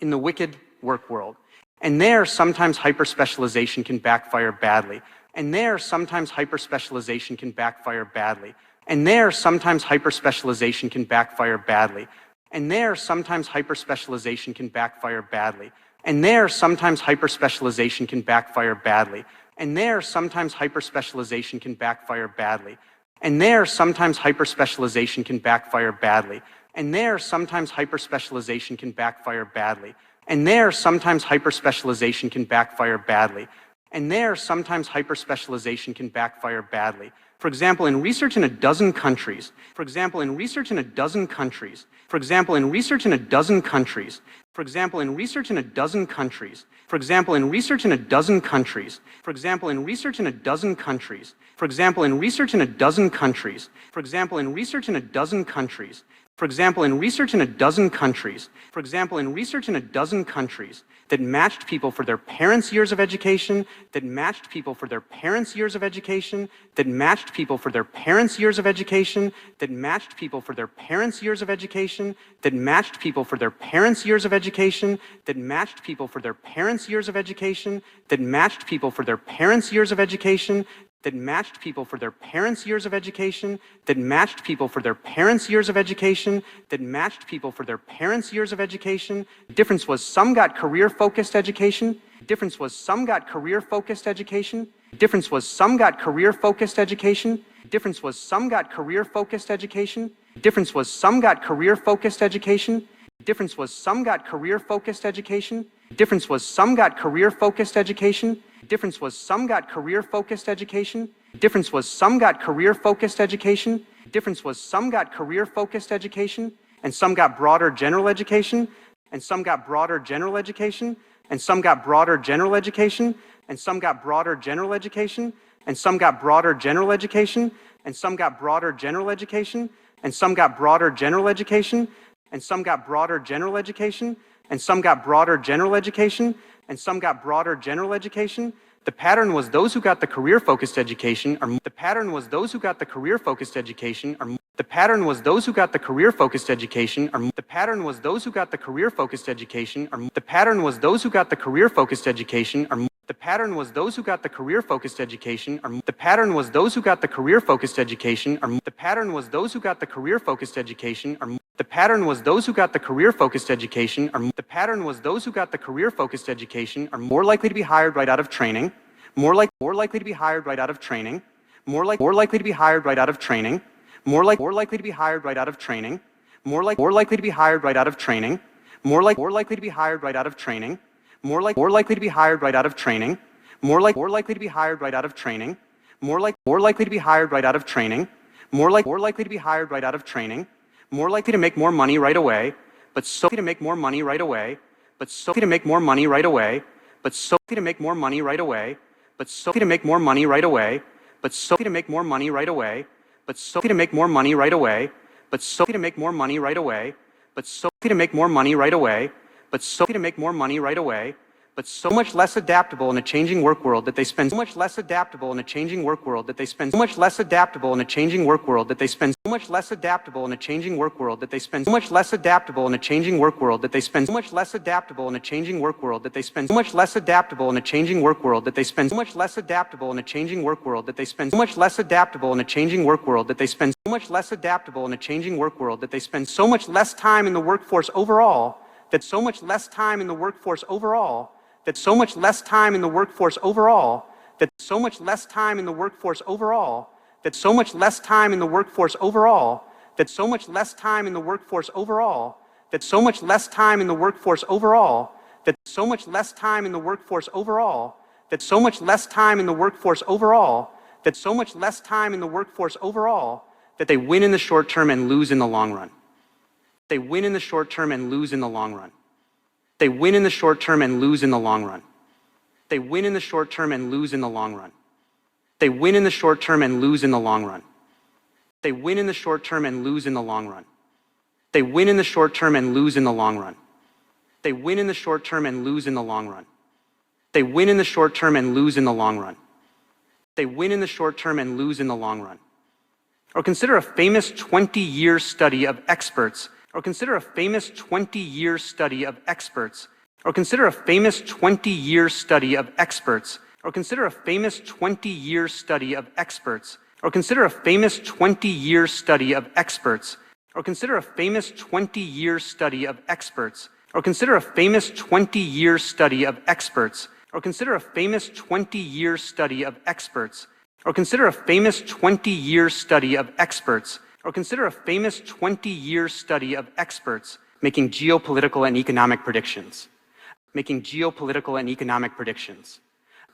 in the wicked work world. And there, sometimes hyperspecialization can backfire badly. And there, sometimes hyperspecialization can backfire badly. And there, sometimes hyperspecialization can backfire badly. And there, sometimes hyperspecialization can backfire badly. And there, sometimes hyperspecialization can backfire badly. And there, sometimes hyperspecialization can backfire badly. And there, sometimes hyperspecialization can backfire badly. And there, sometimes hyperspecialization can backfire badly. And there, sometimes hyperspecialization can backfire badly. And there, sometimes hyperspecialization can backfire badly. For example, in research in a dozen countries, for example, in research in a dozen countries, for example, in research in a dozen countries, for example, in research in a dozen countries, for example, in research in a dozen countries, for example, in research in a dozen countries, for example, in research in a dozen countries, for example, in research in a dozen countries, for example, in research in a dozen countries, for example, in research in a dozen countries that matched people for their parents' years of education, that matched people for their parents' years of education, that matched people for their parents' years of education, that matched people for their parents' years of education, that matched people for their parents' years of education, that matched people for their parents' years of education, that matched people for their parents' years of education, that matched people for their parents' years of education, that matched people for their parents' years of education, that matched people for their parents' years of education. The difference was some got career-focused education. The difference was some got career-focused education. The difference was some got career-focused education. The difference was some got career-focused education. The difference was some got career-focused education. The difference was some got career-focused education. The difference was some got career-focused education. The difference was some got career-focused education. The difference was some got career-focused education. The difference was some got career-focused education, and some got broader general education, and some got broader general education, and some got broader general education, and some got broader general education, and some got broader general education, and some got broader general education, and some got broader general education, and some got broader general education, and some got broader general education, and some got broader general education. The pattern was those who got the career-focused education are the pattern was those who got the career-focused education are the pattern was those who got the career-focused education are the pattern was those who got the career-focused education are the pattern was those who got the career-focused education are the pattern was those who got the career-focused education are the pattern was those who got the career-focused education are the pattern was those who got the career-focused education are the pattern was those who got the career-focused education are the pattern was those who got the career-focused education are more likely to be hired right out of training, more likely to be hired right out of training, more likely to be hired right out of training, more likely to be hired right out of training, more likely to be hired right out of training, more likely to be hired right out of training, more likely to be hired right out of training, more likely to be hired right out of training, more likely to be hired right out of training, more likely to be hired right out of training, more likely to make more money right away, but so likely to make more money right away, but so likely to make more money right away, but so likely to make more money right away, but so likely to make more money right away, but so likely to make more money right away, but so likely to make more money right away, but so likely to make more money right away, but so likely to make more money right away, but so likely to make more money right away, but so much less adaptable in a changing work world that they spend so much less adaptable in a changing work world that they spend so much less adaptable in a changing work world that they spend so much less adaptable in a changing work world that they spend so much less adaptable in a changing work world that they spend so much less adaptable in a changing work world that they spend so much less adaptable in a changing work world that they spend so much less adaptable in a changing work world that they spend so much less adaptable in a changing work world that they spend so much less adaptable in a changing work world that they spend so much less time in the workforce overall that so much less time in the workforce overall that so much less time in the workforce overall, that so much less time in the workforce overall, that so much less time in the workforce overall, that so much less time in the workforce overall, that so much less time in the workforce overall, that so much less time in the workforce overall, that so much less time in the workforce overall, that so much less time in the workforce overall, that they win in the short term and lose in the long run. They win in the short term and lose in the long run. They win in the short term and lose in the long run. They win in the short term and lose in the long run. They win in the short term and lose in the long run. They win in the short term and lose in the long run. They win in the short term and lose in the long run. They win in the short term and lose in the long run. They win in the short term and lose in the long run. They win in the short term and lose in the long run. Or consider a famous 20-year study of experts or consider a famous 20-year study of experts, or consider a famous 20-year study of experts, or consider a famous 20-year study of experts, or consider a famous 20-year study of experts, or consider a famous 20-year study of experts, or consider a famous 20-year study of experts, or consider a famous 20-year study of experts, or consider a famous 20-year study of experts, Or consider a famous 20-year study of experts making geopolitical and economic predictions. Making geopolitical and economic predictions.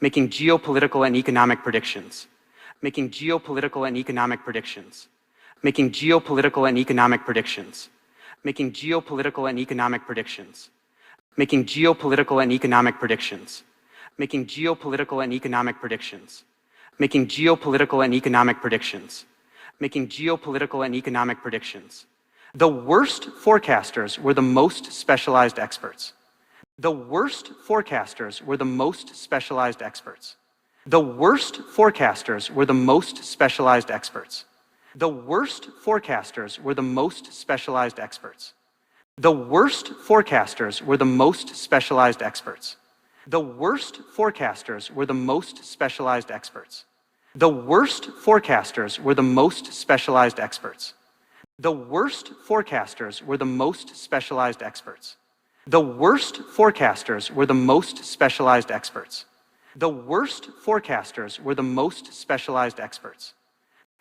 Making geopolitical and economic predictions. Making geopolitical and economic predictions. Making geopolitical and economic predictions. Making geopolitical and economic predictions. Making geopolitical and economic predictions. Making geopolitical and economic predictions. Making geopolitical and economic predictions. Making geopolitical and economic predictions. The worst forecasters were the most specialized experts. The worst forecasters were the most specialized experts. The worst forecasters were the most specialized experts. The worst forecasters were the most specialized experts. The worst forecasters were the most specialized experts. The worst forecasters were the most specialized experts. The worst forecasters were the most specialized experts. The worst forecasters were the most specialized experts. The worst forecasters were the most specialized experts. The worst forecasters were the most specialized experts.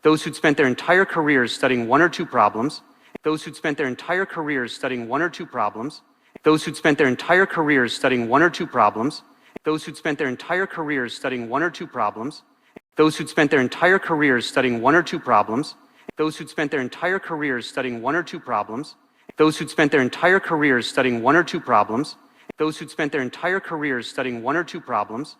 Those who'd spent their entire careers studying one or two problems, those who'd spent their entire careers studying one or two problems, those who'd spent their entire careers studying one or two problems, those who'd spent their entire careers studying one or two problems, those who'd spent their entire careers studying one or two problems, those who'd spent their entire careers studying one or two problems, those who'd spent their entire careers studying one or two problems, those who'd spent their entire careers studying one or two problems,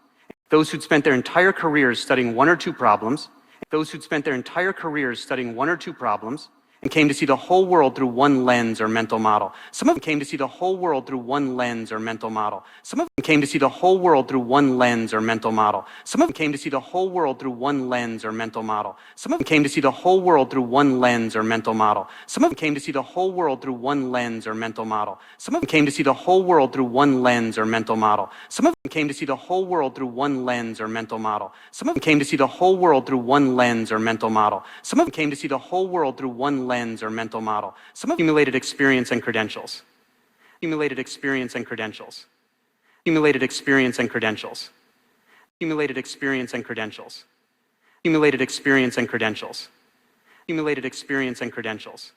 those who'd spent their entire careers studying one or two problems, those who'd spent their entire careers studying one or two problems, and came to see the whole world through one lens or mental model. Some of them came to see the whole world through one lens or mental model. Some of them came to see the whole world through one lens or mental model. Some of them came to see the whole world through one lens or mental model. Some of them came to see the whole world through one lens or mental model. Some of them came to see the whole world through one lens or mental model. Some of them came to see the whole world through one lens or mental model. Some of them came to see the whole world through one lens or mental model. Some of them came to see the whole world through one lens or mental model. Some of them came to see the whole world through one lens or mental model. Some of them accumulated experience and credentials. Accumulated experience and credentials. Accumulated experience and credentials. Accumulated experience and credentials. Accumulated experience and credentials. Accumulated experience and credentials.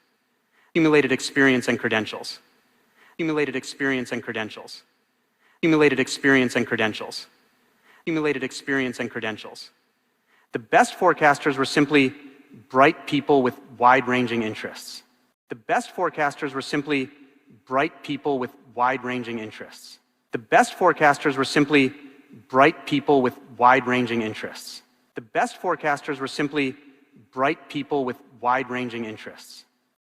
Accumulated experience and credentials. Accumulated experience and credentials. Accumulated experience and credentials. Accumulated experience and credentials. The best forecasters were simply bright people with wide-ranging interests. The best forecasters were simply bright people with wide-ranging interests. The best forecasters were simply bright people with wide-ranging interests. The best forecasters were simply bright people with wide-ranging interests.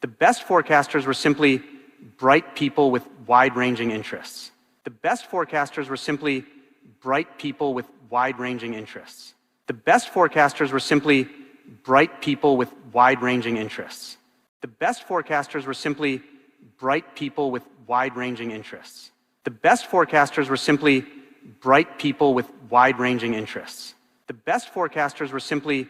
The best forecasters were simply bright people with wide-ranging interests. The best forecasters were simply bright people with wide-ranging interests. The best forecasters were simply bright people with wide-ranging interests. The best forecasters were simply bright people with wide-ranging interests. The best forecasters were simply bright people with wide-ranging interests. The best forecasters were simply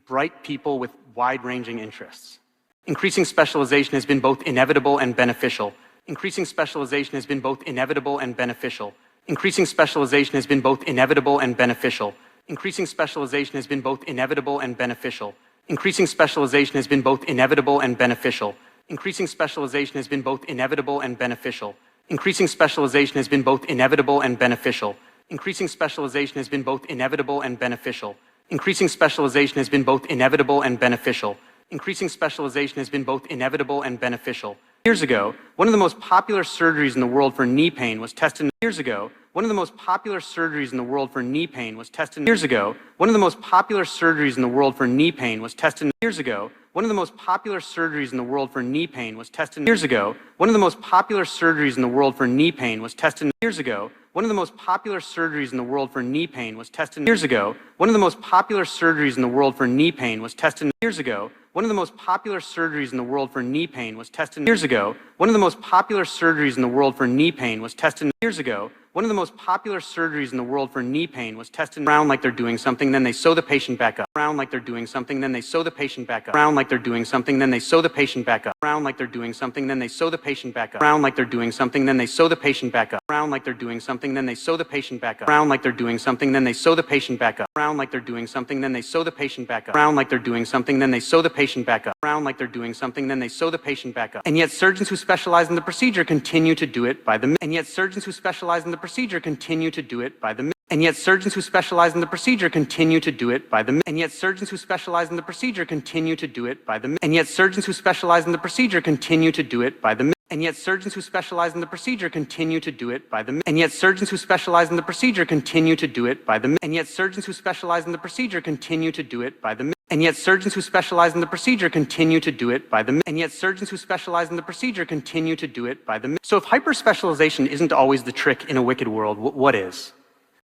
bright people with wide-ranging interests. Increasing specialization has been both inevitable and beneficial. Increasing specialization has been both inevitable and beneficial. Increasing specialization has been both inevitable and beneficial. Increasing specialization has been both inevitable and beneficial. Increasing specialization has been both inevitable and beneficial. Increasing specialization has been both inevitable and beneficial. Increasing specialization has been both inevitable and beneficial. Increasing specialization has been both inevitable and beneficial. Increasing specialization has been both inevitable and beneficial. Increasing specialization has been both inevitable and beneficial. Years ago, one of the most popular surgeries in the world for knee pain was tested. Years ago, one of the most popular surgeries in the world for knee pain was tested. Years ago, one of the most popular surgeries in the world for knee pain was tested. Years ago, one of the most popular surgeries in the world for knee pain was tested. Years ago, one of the most popular surgeries in the world for knee pain was tested. Years ago, one of the most popular surgeries in the world for knee pain was tested. Years ago, one of the most popular surgeries in the world for knee pain was tested. Years ago, one of the most popular surgeries in the world for knee pain was tested. Years ago, one of the most popular surgeries in the world for knee pain was tested. Years ago, One of the most popular surgeries in the world for knee pain was tested around like they're doing something, then they sew the patient back up. Around like they're doing something, then they sew the patient back up. Around like they're doing something, then they sew the patient back up. Around like they're doing something, then they sew the patient back up. Around like they're doing something, then they sew the patient back up. Around like they're doing something, then they sew the patient back up. Around like they're doing something, then they sew the patient back up. Around like they're doing something, then they sew the patient back up. Around like they're doing something, then they sew the patient back up. Around like they're doing something, then they sew the patient back up. And yet surgeons who specialize in the procedure continue to do it by the minute. And yet surgeons who specialize in the procedure continue to do it by the minute. And yet surgeons who specialize in the procedure continue to do it by the minute. And yet surgeons who specialize in the procedure continue to do it by the minute. And yet surgeons who specialize in the procedure continue to do it by the minute. And yet surgeons who specialize in the procedure continue to do it by the minute. And yet surgeons who specialize in the procedure continue to do it by the minute. And yet surgeons who specialize in the procedure continue to do it by the minute. And yet surgeons who specialize in the procedure continue to do it by the minute. And yet surgeons who specialize in the procedure continue to do it by the minute. So if hyperspecialization isn't always the trick in a wicked world, what is?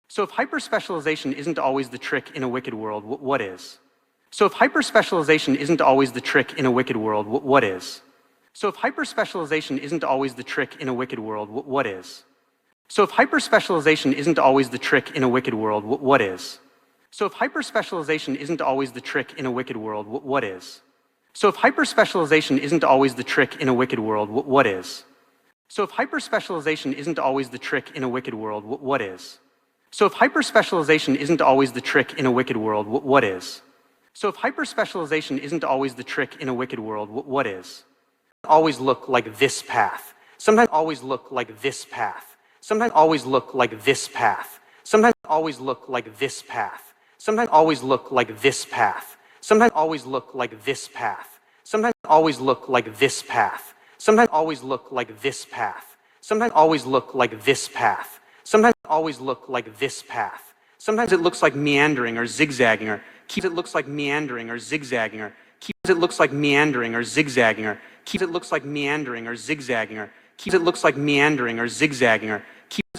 So if hyperspecialization isn't always the trick in a wicked world, what is? So if hyperspecialization isn't always the trick in a wicked world, what is? So if hyperspecialization isn't always the trick in a wicked world, what is? So if hyperspecialization isn't always the trick in a wicked world, what is? So if hyperspecialization isn't always the trick in a wicked world, what is? So if hyperspecialization isn't always the trick in a wicked world, what is? So if hyperspecialization isn't always the trick in a wicked world, what is? So if hyperspecialization isn't always the trick in a wicked world, what is? So if hyperspecialization isn't always the trick in a wicked world, what is? Always look like this path. Sometimes always look like this path. Sometimes always look like this path. Sometimes always look like this path. Sometimes always look like this path. Sometimes always look like this path. Sometimes always look like this path. Sometimes always look like this path. Sometimes always look like this path. Sometimes always look like this path. Sometimes it looks like meandering or zigzagging, or keeps it looks like meandering or zigzagging, or keeps it looks like meandering or zigzagging, or keeps it looks like meandering or zigzagging, or keeps it looks like meandering or zigzagging, or keeps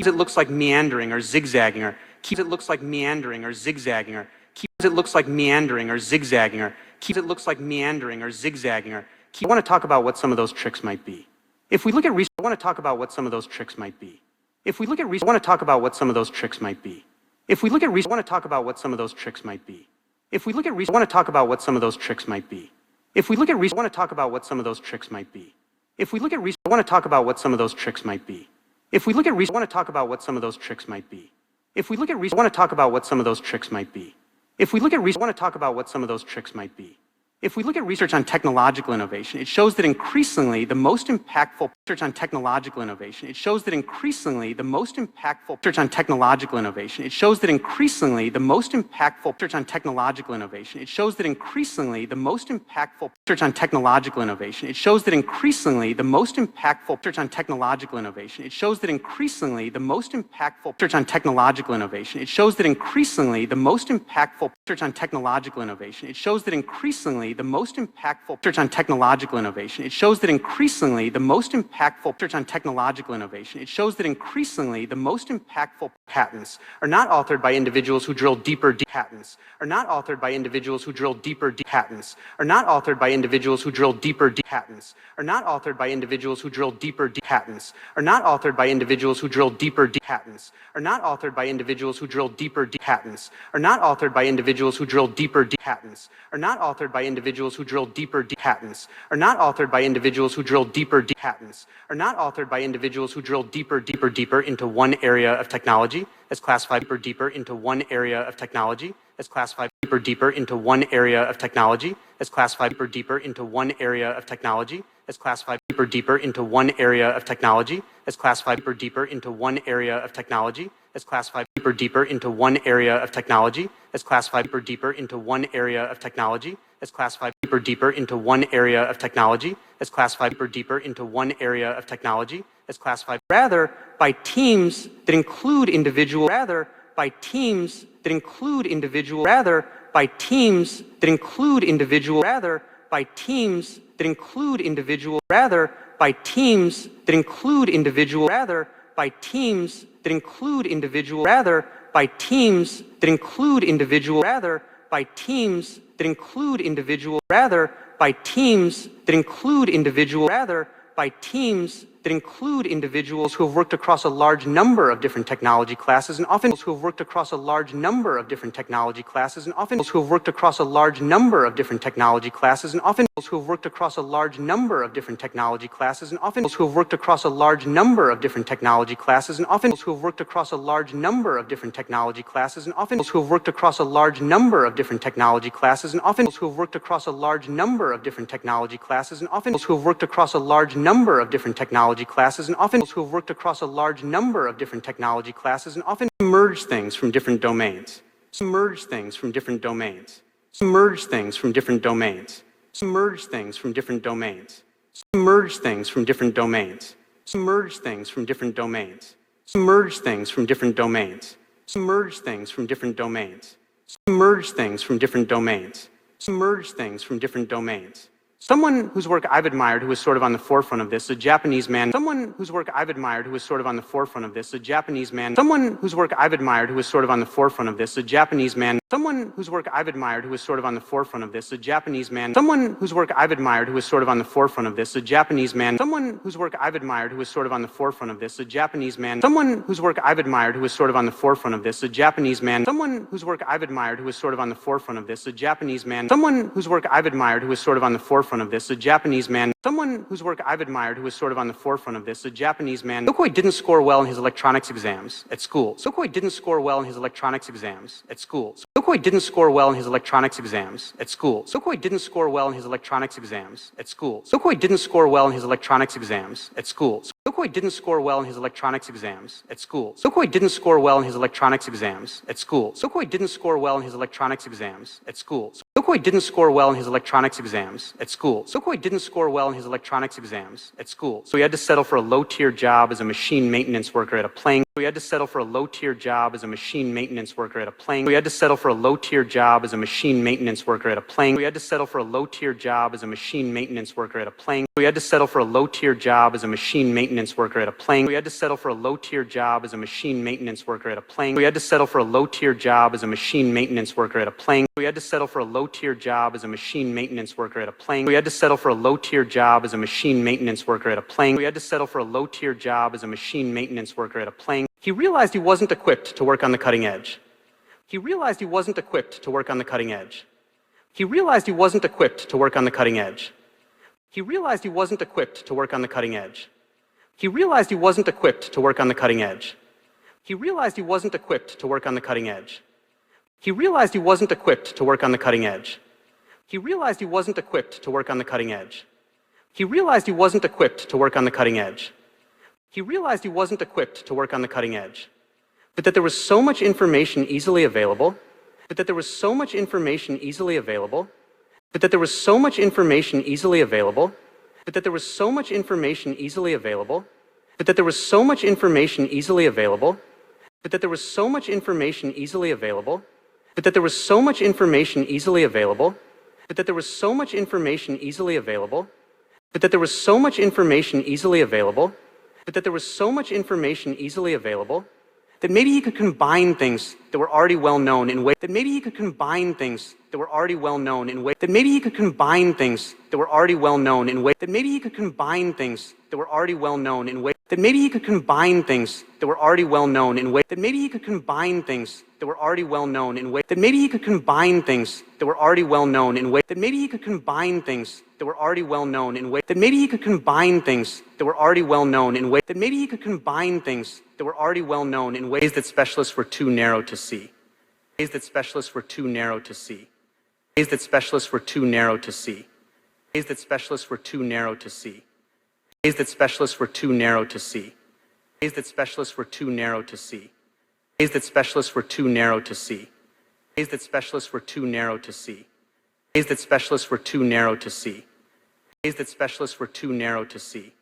it looks like meandering or zigzagging, or keeps it looks like meandering or zigzagging, or keeps it looks like meandering or zigzagging, or keeps it looks like meandering or zigzagging, or keeps it looks like meandering or zigzagging, or I want to talk about what some of those tricks might be. If we look at research, I want to talk about what some of those tricks might be. If we look at research, I want to talk about what some of those tricks might be. If we look at research, I want to talk about what some of those tricks might be. If we look at research, I want to talk about what some of those tricks might be. If we look at research, I want to talk about what some of those tricks might be. If we look at research, I want to talk about what some of those tricks might be. If we look at research, I want to talk about what some of those tricks might be. If we look at research, I want to talk about what some of those tricks might be. If we look at research, I want to talk about what some of those tricks might be. If we look at research on technological innovation, it shows that increasingly the most impactful research on technological innovation, it shows that increasingly the most impactful research on technological innovation, it shows that increasingly the most impactful research on technological innovation, it shows that increasingly the most impactful research on technological innovation, it shows that increasingly the most impactful research on technological innovation, it shows that increasingly the most impactful research on technological innovation, it shows that increasingly the most impactful research on technological innovation, it shows that increasingly the most impactful research on technological innovation. It shows that increasingly the most impactful research on technological innovation. It shows that increasingly the most impactful patents are not authored by individuals who drill deeper patents, are not authored by individuals who drill deeper patents, are not authored by individuals who drill deeper patents, are not authored by individuals who drill deeper patents, are not authored by individuals who drill deeper patents, are not authored by individuals who drill deeper patents, are not authored by individuals who drill deeper patents, are not authored by individuals who drill deeper patents, are not authored by individuals who drill deeper patents, are not authored by individuals who drill deeper into one area of technology, as classified deeper into one area of technology, as classified deeper into one area of technology, as classified deeper into one area of technology, as classified deeper into one area of technology, as classified deeper into one area of technology, as classified deeper into one area of technology, as classified deeper into one area of technology, as classified deeper into one area of technology, as classified deeper into one area of technology, as classified rather by teams that include individual rather by teams that include individual rather by teams that include individual rather by teams that include individual rather by teams that include individual rather by teams that include individual rather by teams that include individual rather by teams that include individual rather by teams that include individual rather by teams that include individuals who have worked across a large number of different technology classes and often who have worked across a large number of different technology classes and often who have worked across a large number of different technology classes and often who have worked across a large number of different technology classes and often who have worked across a large number of different technology classes and often who have worked across a large number of different technology classes and often who have worked across a large number of different technology classes and often who have worked across a large number of different technology classes and often who have worked across a large number of different technology classes and often who have worked across a large number of different technology classes and often merge things from different domains. Merge things from different domains. Merge things from different domains. Merge things from different domains. Merge things from different domains. Merge things from different domains. Merge things from different domains. Merge things from different domains. Merge things from different domains. Merge things from different domains. Someone whose work I've admired who is sort of on the forefront of this, a Japanese man. Someone whose work I've admired who is sort of on the forefront of this, a Japanese man. Someone whose work I've admired who is sort of on the forefront of this, a Japanese man. Someone whose work I've admired who is sort of on the forefront of this, a Japanese man. Someone whose work I've admired who is sort of on the forefront of this, a Japanese man. Someone whose work I've admired who is sort of on the forefront of this, a Japanese man. Someone whose work I've admired who is sort of on the forefront of this, a Japanese man. Someone whose work I've admired who is sort of on the forefront of this, a Japanese man. Someone whose work I've admired who is sort of on the forefront of this, a Japanese man. Someone whose work I've admired who is sort of on the forefront of this, a Japanese man. Sokoi didn't score well in his electronics exams at school. Sokoi didn't score well in his electronics exams at school. Sokoi didn't score well in his electronics exams at school. Sokoi didn't score well in his electronics exams at school. Sokoi didn't score well in his electronics exams at school. Sokoi didn't score well in his electronics exams at school. Sokoi didn't score well in his electronics exams at school. Sokoi didn't score well in his electronics exams at school. Sokoi didn't score well in his electronics exams at school. Sokoi didn't score well in his electronics exams at school. So he had to settle for a low-tier job as a machine maintenance worker at a playing. So he had to settle for a low-tier job as a machine maintenance worker at a playing. So he had to settle for a low-tier job as a machine maintenance worker at a playing. So he had to settle for a low-tier job as a machine maintenance worker at a playing. So he had to settle for a low-tier job as a machine maintenance worker at a playing. So he had to settle for a low-tier job as a machine maintenance worker at a playing. So he had to settle for a low-tier job as a machine maintenance worker at a playing. So he had to settle for a low-tier job as a machine maintenance worker at a playing. So he had to settle for a low-tier job as a machine maintenance worker at a playing. So he had to settle for a low-tier job as a machine maintenance worker at a playing. He realized he wasn't equipped to work on the cutting edge. He realized he wasn't equipped to work on the cutting edge. He realized he wasn't equipped to work on the cutting edge. He realized he wasn't equipped to work on the cutting edge. He realized he wasn't equipped to work on the cutting edge. He realized he wasn't equipped to work on the cutting edge. He realized he wasn't equipped to work on the cutting edge. He realized he wasn't equipped to work on the cutting edge. He realized he wasn't equipped to work on the cutting edge. He realized he wasn't equipped to work on the cutting edge. But that there was so much information easily available, but that there was so much information easily available, but that there was so much information easily available, but that there was so much information easily available, but that there was so much information easily available, but that there was so much information easily available, but that there was so much information easily available, but that there was so much information easily available, but that there was so much information easily available, but that there was so much information easily available, that maybe he could combine things that were already well known in ways that maybe he could combine things that were already well known in ways that maybe he could combine things that were already well known in ways that maybe he could combine things that were already well known in ways that maybe he could combine things that were already well known in ways that maybe he could combine things that were already well known in ways that maybe he could combine things that were already well known in ways that maybe he could combine things that were already well known in ways that maybe he could combine things that were already well known in ways that maybe he could combine things that were already well known in ways that specialists were too narrow to see. Ways that specialists were too narrow to see. Ways that specialists were too narrow to see. Ways that specialists were too narrow to see. Ways that specialists were too narrow to see. Ways that specialists were too narrow to see. Ways that specialists were too narrow to see. Ways that specialists were too narrow to see. Ways that specialists were too narrow to see. Ways that specialists were too narrow to see.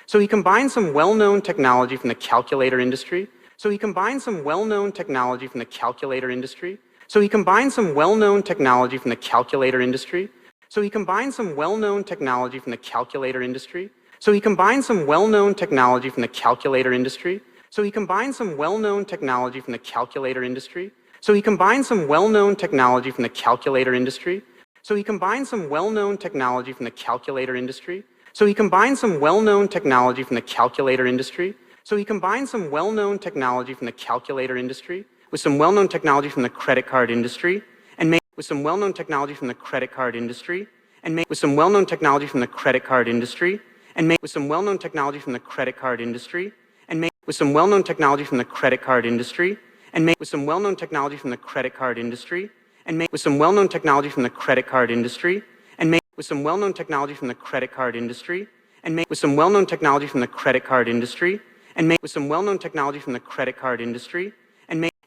So he combined some well-known technology from the calculator industry. So he combined some well-known technology from the calculator industry. So he combined some well-known technology from the calculator industry. So he combined some well-known technology from the calculator industry. So he combined some well-known technology from the calculator industry. So he combined some well-known technology from the calculator industry. So he combined some well-known technology from the calculator industry. So he combined some well-known technology from the calculator industry. So he combined some well-known technology from the calculator industry. So he combined some well-known technology from the calculator industry with some well-known technology from the credit card industry and made with some well-known technology from the credit card industry and made with some well-known technology from the credit card industry and made with some well-known technology from the credit card industry and made with some well-known technology from the credit card industry and made with some well-known technology from the credit card industry and made with some well-known technology from the credit card industry and made with some well-known technology from the credit card industry and made with some well-known technology from the credit card industry and made with some well-known technology from the credit card industry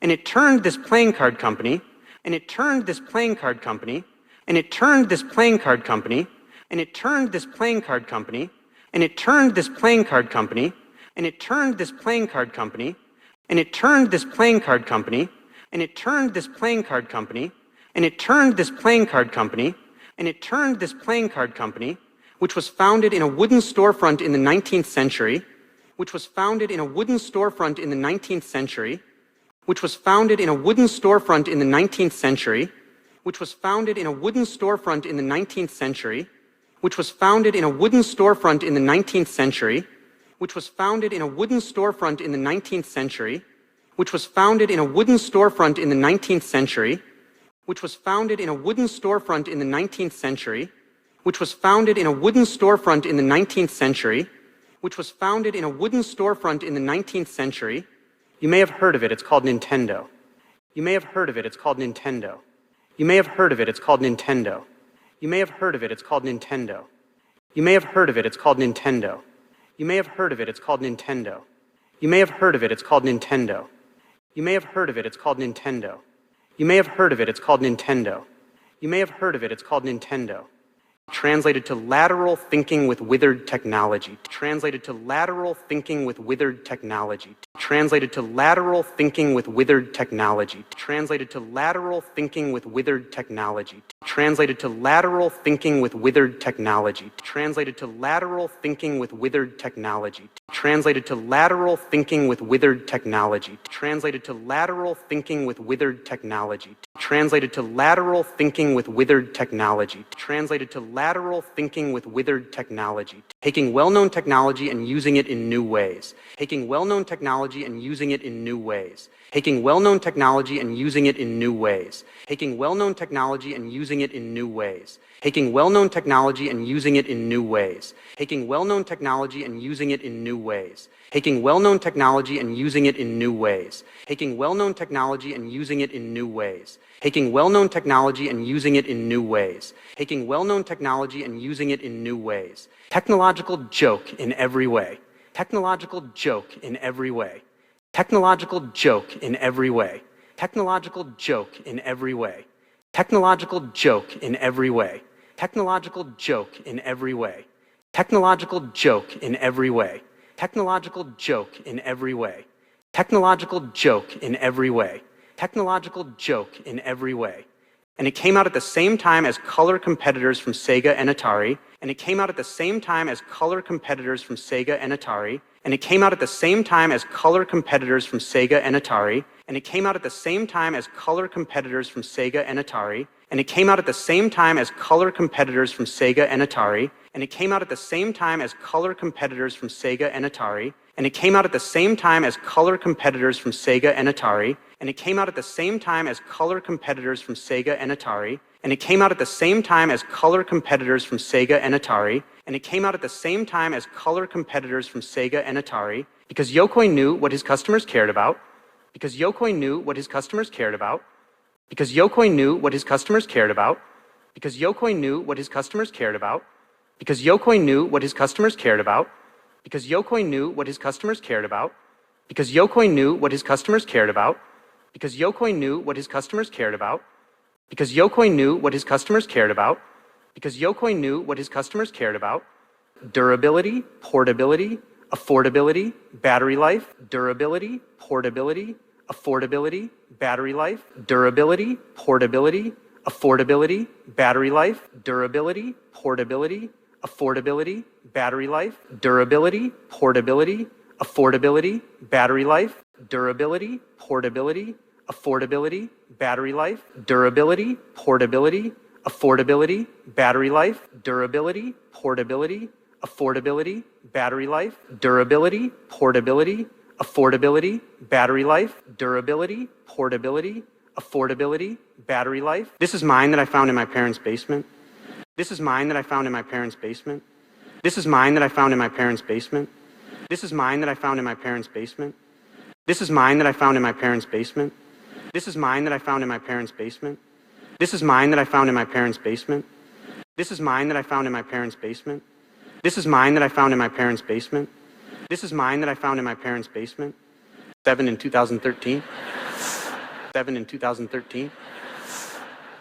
and it turned this playing card company and it turned this playing card company and it turned this playing card company and it turned this playing card company and it turned this playing card company and it turned this playing card company and it turned this playing card company and it turned this playing card company and it turned this playing card company and it turned this playing card company, which was founded in a wooden storefront in the 19th century, which was founded in a wooden storefront in the 19th century, which was founded in a wooden storefront in the 19th century, which was founded in a wooden storefront in the 19th century, which was founded in a wooden storefront in the 19th century, which was founded in a wooden storefront in the 19th century, which was founded in a wooden storefront in the 19th century, which was founded in a wooden storefront in the 19th century, which was founded in a wooden storefront in the 19th century, which was founded in a wooden storefront in the 19th century. You may have heard of it, it's called Nintendo. You may have heard of it, it's called Nintendo. You may have heard of it, it's called Nintendo. You may have heard of it, it's called Nintendo. You may have heard of it, it's called Nintendo. You may have heard of it, it's called Nintendo. You may have heard of it, it's called Nintendo. You may have heard of it, it's called Nintendo. You may have heard of it, it's called Nintendo. You may have heard of it, it's called Nintendo. Translated to lateral thinking with withered technology. Translated to lateral thinking with withered technology. Translated to lateral thinking with withered technology. Translated to lateral thinking with withered technology. Translated to lateral thinking with withered technology. Translated to lateral thinking with withered technology. Translated to lateral thinking with withered technology. Translated to lateral thinking with withered technology. Translated to lateral thinking with withered technology. Translated to lateral thinking with withered technology. Taking well-known technology and using it in new ways. Taking well-known technology and using it in new ways. Taking well-known technology and using it in new ways. Taking well-known technology and using it in new ways. Taking well-known technology and using it in new ways. Taking well-known technology and using it in new ways. Taking well-known technology and using it in new ways. Taking well-known technology and using it in new ways. Taking well-known technology and using it in new ways. Taking well-known technology and using it in new ways. Technological joke in every way. Technological joke in every way. Technological joke in every way. Technological joke in every way. Technological joke in every way. Technological joke in every way. Technological joke in every way. Technological joke in every way. Technological joke in every way. Technological joke in every way. And it came out at the same time as color competitors from Sega and Atari. And it came out at the same time as color competitors from Sega and Atari. And it came out at the same time as color competitors from Sega and Atari. And it came out at the same time as color competitors from Sega and Atari. And it came out at the same time as color competitors from Sega and Atari. And it came out at the same time as color competitors from Sega and Atari. And it came out at the same time as color competitors from Sega and Atari. And it came out at the same time as color competitors from Sega and Atari. And it came out at the same time as color competitors from Sega and Atari. And it came out at the same time as color competitors from Sega and Atari. Because Yokoi knew what his customers cared about. Because Yokoi knew what his customers cared about. Because Yokoi knew what his customers cared about. Because Yokoi knew what his customers cared about. Because Yokoi knew what his customers cared about. Because Yokoi knew what his customers cared about. Because Yokoi knew what his customers cared about. Because Yokoi knew what his customers cared about. Because Yokoi knew what his customers cared about. Because Yokoi knew what his customers cared about. Durability, portability, affordability, battery life. Durability, portability, affordability, battery life. Durability, portability, affordability, battery life. Durability, portability, affordability, battery life. Durability, portability, affordability, battery life. Durability, portability, affordability, battery life. Durability, portability, affordability, battery life. Durability, portability, affordability, battery life, durability, portability, affordability, battery life, durability, portability, affordability, battery life. This is mine that I found in my parents' basement. This is mine that I found in my parents' basement. This is mine that I found in my parents' basement. This is mine that I found in my parents' basement. This is mine that I found in my parents' basement. This is mine that I found in my parents' basement. This is mine that I found in my parents' basement. This is mine that I found in my parents' basement. This is mine that I found in my parents' basement. This is mine that I found in my parents' basement. 7 in 2013. 7 in 2013.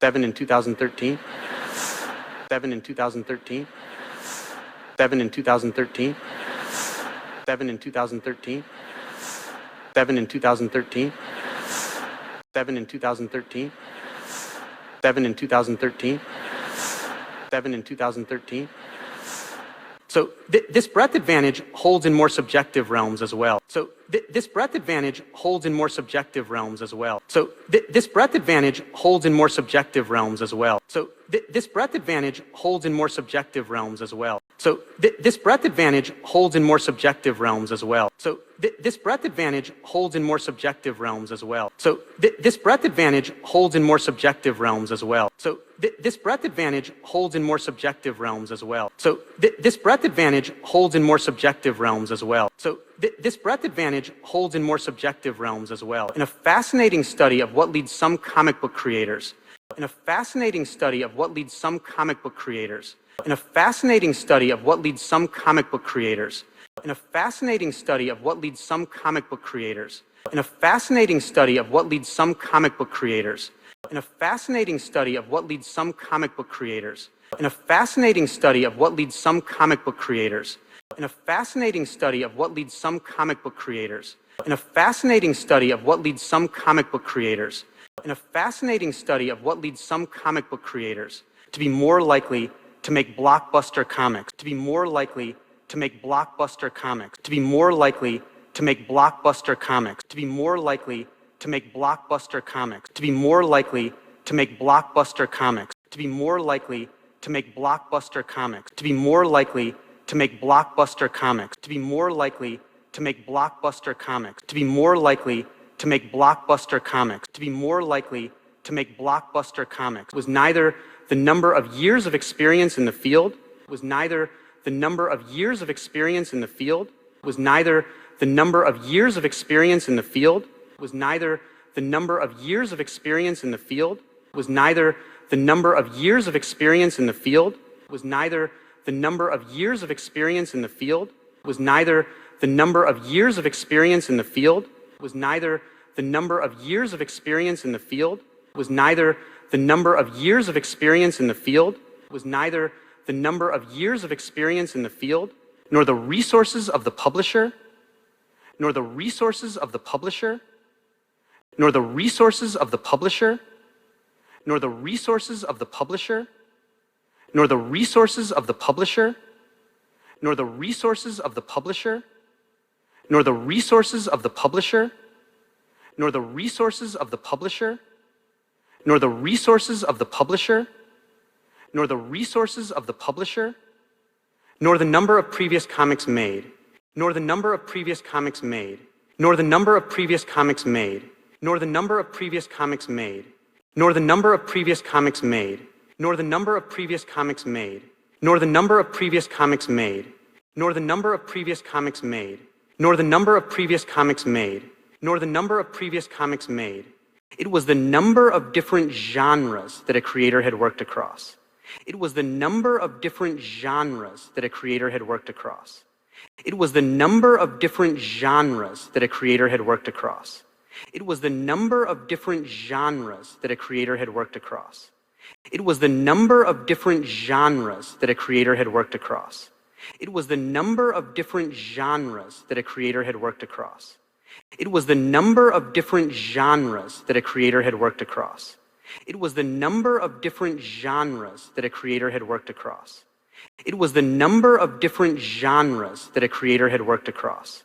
7 in 2013. 7 in 2013. 7 in 2013. 7 in 2013. 7 in 2013. 7 in 2013. 7 in 2013. 7 in 2013. So this breadth advantage holds in more subjective realms as well. So this breadth advantage holds in more subjective realms as well. So this breadth advantage holds in more subjective realms as well. So this breadth advantage holds in more subjective realms as well. So this breadth advantage holds in more subjective realms as well. So this breadth advantage holds in more subjective realms as well. So this breadth advantage holds in more subjective realms as well. So this breadth advantage holds in more subjective realms as well. So this breadth advantage holds in more subjective realms as well. So this breadth advantage holds in more subjective realms as well. In a fascinating study of what leads some comic book creators, in a fascinating study of what leads some comic book creators, in a fascinating study of what leads some comic book creators, in a fascinating study of what leads some comic book creators, in a fascinating study of what leads some comic book creators, in a fascinating study of what leads some comic book creators, in a fascinating study of what leads some comic book creators, in a fascinating study of what leads some comic book creators, in a fascinating study of what leads some comic book creators, in a fascinating study of what leads some comic book creators to be more likely to make blockbuster comics, to be more likely to make blockbuster comics, to be more likely to make blockbuster comics, to be more likely to make blockbuster comics, to be more likely to make blockbuster comics, to be more likely to make blockbuster comics, to be more likely to make blockbuster comics, to be more likely to make blockbuster comics, to be more likely to make blockbuster comics, to be more likely to make blockbuster comics was neither the number of years of experience in the field, was neither the number of years of experience in the field, was neither the number of years of experience in the field, was neither the number of years of experience in the field, was neither the number of years of experience in the field, was neither the number of years of experience in the field, was neither the number of years of experience in the field, was neither the number of years of experience in the field, was neither the number of years of experience in the field, was neither the number of years of experience in the field, nor the resources of the publisher, nor the resources of the publisher, nor the resources of the publisher, nor the resources of the publisher, nor the resources of the publisher, nor the resources of the publisher, nor the resources of the publisher, nor the resources of the publisher, nor the resources of the publisher, nor the resources of the publisher, nor the number of previous comics made, nor the number of previous comics made, nor the number of previous comics made, nor the number of previous comics made, nor the number of previous comics made, nor the number of previous comics made, nor the number of previous comics made, nor the number of previous comics made, nor the number of previous comics made, nor the number of previous comics made. It was the number of different genres that a creator had worked across. It was the number of different genres that a creator had worked across. It was the number of different genres that a creator had worked across. It was the number of different genres that a creator had worked across. It was the number of different genres that a creator had worked across. It was the number of different genres that a creator had worked across. It was the number of different genres that a creator had worked across. It was the number of different genres that a creator had worked across. It was the number of different genres that a creator had worked across.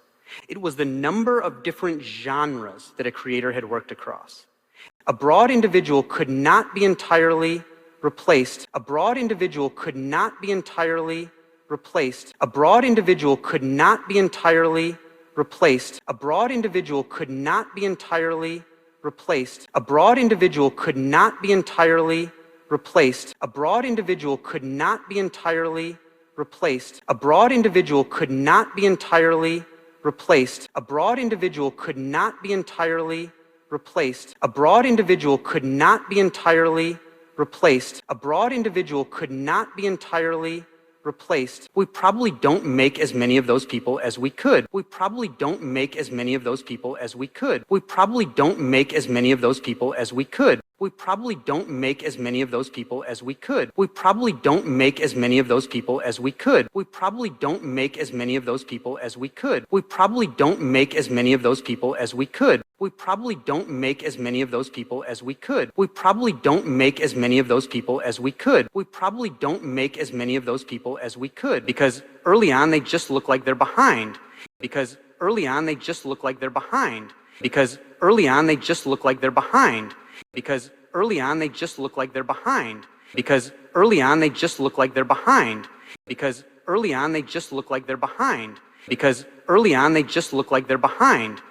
It was the number of different genres that a creator had worked across. A broad individual could not be entirely replaced. A broad individual could not be entirely replaced. A broad individual could not be entirely replaced. A broad individual could not be entirely replaced. A broad individual could not be entirely replaced. A broad individual could not be entirely replaced. A broad individual could not be entirely replaced. A broad individual could not be entirely replaced. A broad individual could not be entirely replaced. A broad individual could not be entirely replaced. We probably don't make as many of those people as we could. We probably don't make as many of those people as we could. We probably don't make as many of those people as we could. We probably don't make as many of those people as we could. We probably don't make as many of those people as we could. We probably don't make as many of those people as we could. We probably don't make as many of those people as we could. We probably don't make as many of those people as we could. We probably don't make as many of those people as we could. We probably don't make as many of those people as we could, because early on they just look like they're behind. Because early on they just look like they're behind. Because early on they just look like they're behind. Because early on they just look like they're behind. Because early on they just look like they're behind. Because early on they just look like they're behind. Because early on they just look like they're behind.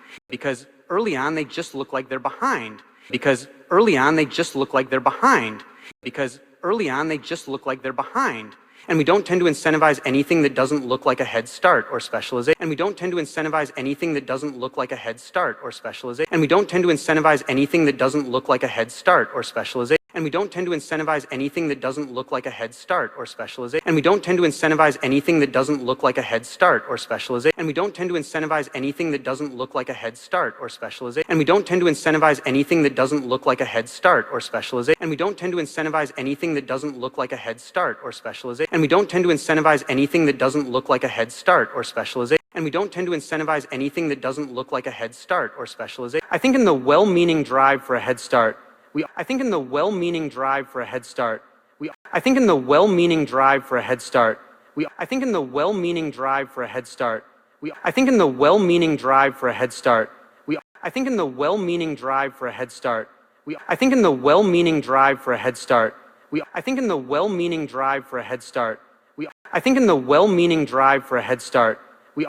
Because early on they just look like they're behind. Because early on they just look like they're behind. Because early on they just look like they're behind. And we don't tend to incentivize anything that doesn't look like a head start or specialization. And we don't tend to incentivize anything that doesn't look like a head start or specialization. And we don't tend to incentivize anything that doesn't look like a head start or specialization. And we don't tend to incentivize anything that doesn't look like a head start or specialization. And we don't tend to incentivize anything that doesn't look like a head start or specialization. And we don't tend to incentivize anything that doesn't look like a head start or specialization. And we don't tend to incentivize anything that doesn't look like a head start or specialization. And we don't tend to incentivize anything that doesn't look like a head start or specialization. And we don't tend to incentivize anything that doesn't look like a head start or specialization. And we don't tend to incentivize anything that doesn't look like a head start or specialization. I think in the well-meaning drive for a head start, I think in the well-meaning drive for a head start, I think in the well-meaning drive for a head start, I think in the well-meaning drive for a head start, I think in the well-meaning drive for a head start, I think in the well-meaning drive for a head start, I think in the well-meaning drive for a head start, I think in the well-meaning drive for a head start, I think in the well-meaning drive for a head start,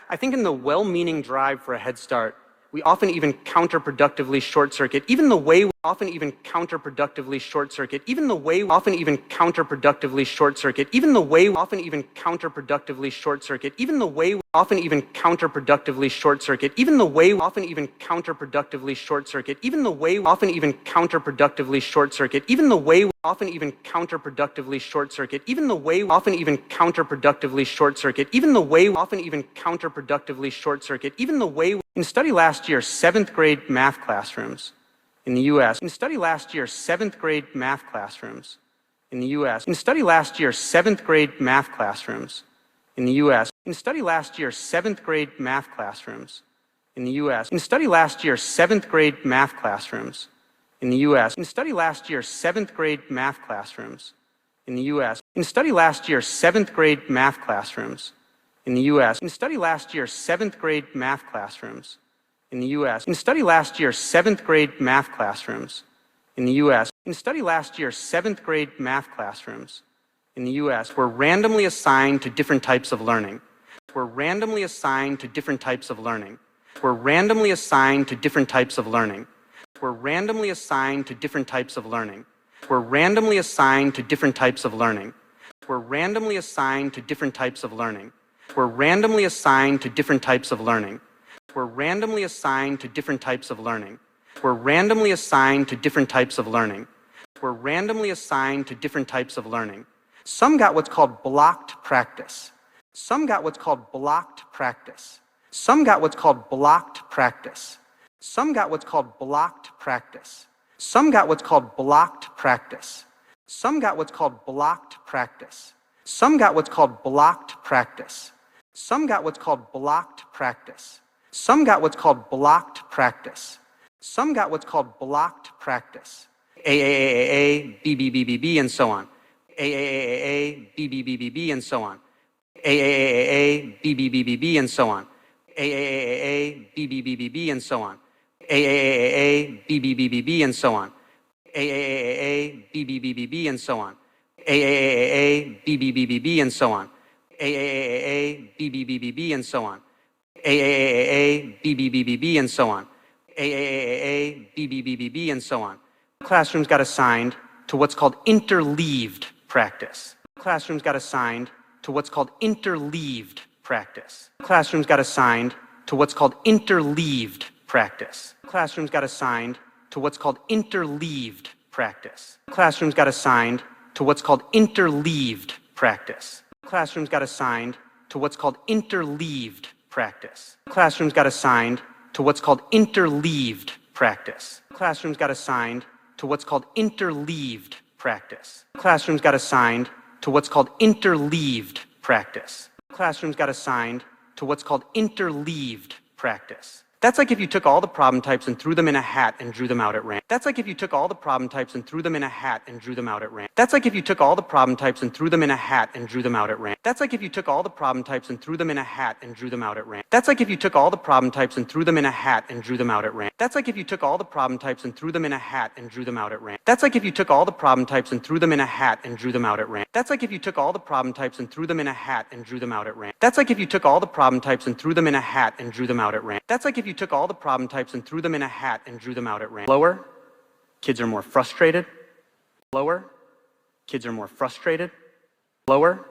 I think in the well-meaning drive for a head start, we often even counterproductively short circuit even the way we often even counterproductively short circuit even the way we often even counterproductively short circuit even the way we often even counterproductively short circuit even the way we often even counterproductively short circuit even the way we often even counterproductively short circuit even the way we often even counterproductively short circuit even the way we often even counterproductively short circuit even the way we often even counterproductively short circuit even the way we often even counterproductively short circuit even the way in study last year 7th grade math classrooms in the US. In study last year 7th grade math classrooms in the US. In study last year 7th grade math classrooms in the US. In study last year 7th grade math classrooms in the US. In study last year 7th grade math classrooms in the US. In study last year 7th grade math classrooms in the US. In study last year 7th grade math classrooms in the US. In study last year 7th grade math classrooms in the US. In study last year 7th grade math classrooms in the US. In study last year 7th grade math classrooms in the US were randomly assigned to different types of learning. Were randomly assigned to different types of learning. Were randomly assigned to different types of learning. Were randomly assigned to different types of learning. Were randomly assigned to different types of learning. Were randomly assigned to different types of learning. Were randomly assigned to different types of learning. Were randomly assigned to different types of learning. Were randomly assigned to different types of learning. Were randomly assigned to different types of learning. Some got what's called blocked practice. Some got what's called blocked practice. Some got what's called blocked practice. Some got what's called blocked practice. Some got what's called blocked practice. Some got what's called blocked practice. Some got what's called blocked practice. Some got what's called blocked practice. Some got what's called blocked practice. Some got what's called blocked practice. A, B, B, B, B, B, and so on. A, B, B, B, B, B, and so on. A, B, B, B, B, B, and so on. A, B, B, B, B, B, and so on. A, B, B, B, B, B, and so on. A, B, B, B, B, B, and so on. A, B, B, B, B, B, and so on. A, B, B, B, B, B, and so on. A, B, B, B, B, B, and so on. A, B, B, B, B, B, and so on. Classrooms got assigned to what's called interleaved practice. Classrooms got assigned to what's called interleaved practice. Classrooms got assigned to what's called interleaved practice. Classrooms got assigned to what's called interleaved practice. Classrooms got assigned to what's called interleaved practice. Classrooms got assigned to what's called interleaved practice. Classrooms got assigned to what's called interleaved practice. Classrooms got assigned to what's called interleaved practice. Classrooms got assigned to what's called interleaved practice. Classrooms got assigned to what's called interleaved practice. That's like if you took all the problem types and threw them in a hat and drew them out at random. That's like if you took all the problem types and threw them in a hat and drew them out at random. That's like if you took all the problem types and threw them in a hat and drew them out at random. That's like if you took all the problem types and threw them in a hat and drew them out at random. That's like if you took all the problem types and threw them in a hat and drew them out at random. That's like if you took all the problem types and threw them in a hat and drew them out at random. That's like if you took all the problem types and threw them in a hat and drew them out at random. That's like if you took all the problem types and threw them in a hat and drew them out at random. That's like if you took all the problem types and threw them in a hat and drew them out at random. That's like if you took all the problem types and threw them in a hat and drew them out at random. Lower, kids are more frustrated. Lower, kids are more frustrated. Lower,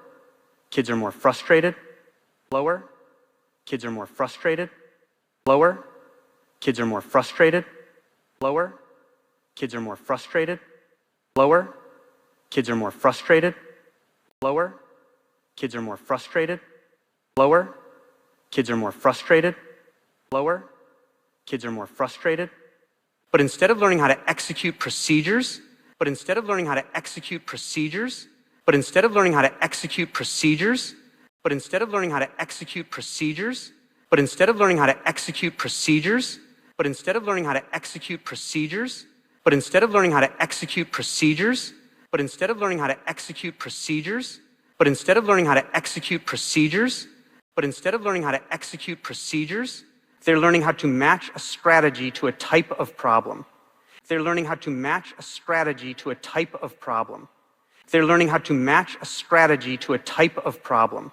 kids are more frustrated. Lower, kids are more frustrated. Lower, kids are more frustrated. Lower, kids are more frustrated. Lower, kids are more frustrated. Lower, kids are more frustrated. Lower, kids are more frustrated. Lower, kids are more frustrated. But instead of learning how to execute procedures, but instead of learning how to execute procedures, but instead of learning how to execute procedures, but instead of learning how to execute procedures, but instead of learning how to execute procedures, but instead of learning how to execute procedures, but instead of learning how to execute procedures, but instead of learning how to execute procedures, but instead of learning how to execute procedures, but instead of learning how to execute procedures, they're learning how to match a strategy to a type of problem. They're learning how to match a strategy to a type of problem. They're learning how to match a strategy to a type of problem.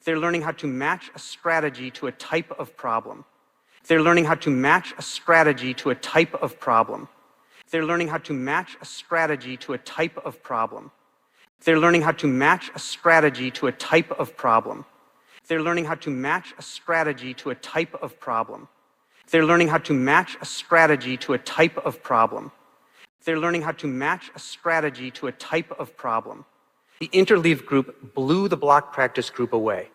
They're learning how to match a strategy to a type of problem. They're learning how to match a strategy to a type of problem. They're learning how to match a strategy to a type of problem. They're learning how to match a strategy to a type of problem. They're learning how to match a strategy to a type of problem. They're learning how to match a strategy to a type of problem. They're learning how to match a strategy to a type of problem. The interleave group blew the block practice group away.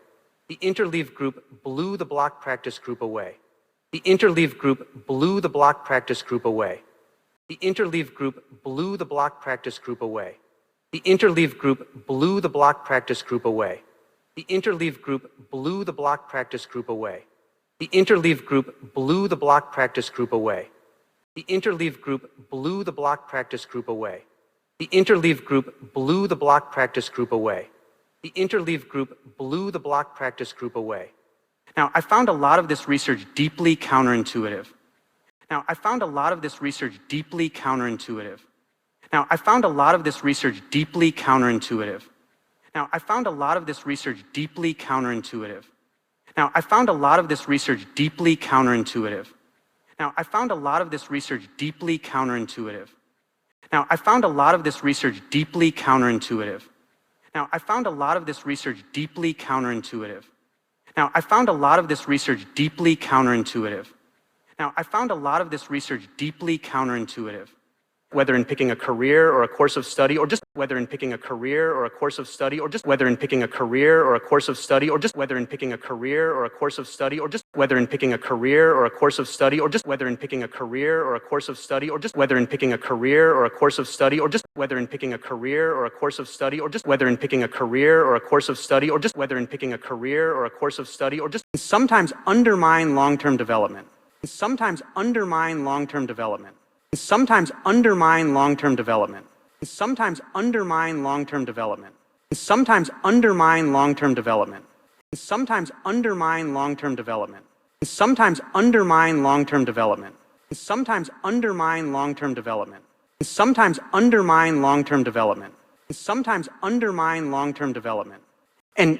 The interleave group blew the block practice group away. The interleave group blew the block practice group away. The interleave group blew the block practice group away. The interleave group blew the block practice group away. The interleave group blew the block practice group away. The interleave group blew the block practice group away. The interleave group blew the block practice group away. The interleave group blew the block practice group away. The interleave group blew the block practice group away. Now, I found a lot of this research deeply counterintuitive. Now, I found a lot of this research deeply counterintuitive. Now, I found a lot of this research deeply counterintuitive. Now, I found a lot of this research deeply counterintuitive. Now, I found a lot of this research deeply counterintuitive. Now, I found a lot of this research deeply counterintuitive. Now, I found a lot of this research deeply counterintuitive. Now, I found a lot of this research deeply counterintuitive. Now, I found a lot of this research deeply counterintuitive. Now, I found a lot of this research deeply counterintuitive. Whether in picking a career or a course of study, or just whether in picking a career or a course of study, or just whether in picking a career or a course of study, or just whether in picking a career or a course of study, or just whether in picking a career or a course of study, or just whether in picking a career or a course of study, or just whether in picking a career or a course of study, or just whether in picking a career or a course of study, or just whether in picking a career or a course of study, or just whether in picking a career or a course of study, or just sometimes undermine long-term development. Sometimes undermine long-term development. Sometimes undermine long-term development. Sometimes undermine long-term development. Sometimes undermine long-term development. Sometimes undermine long-term development. Sometimes undermine long-term development. Sometimes undermine long-term development. Sometimes undermine long-term development. Sometimes undermine long-term development. And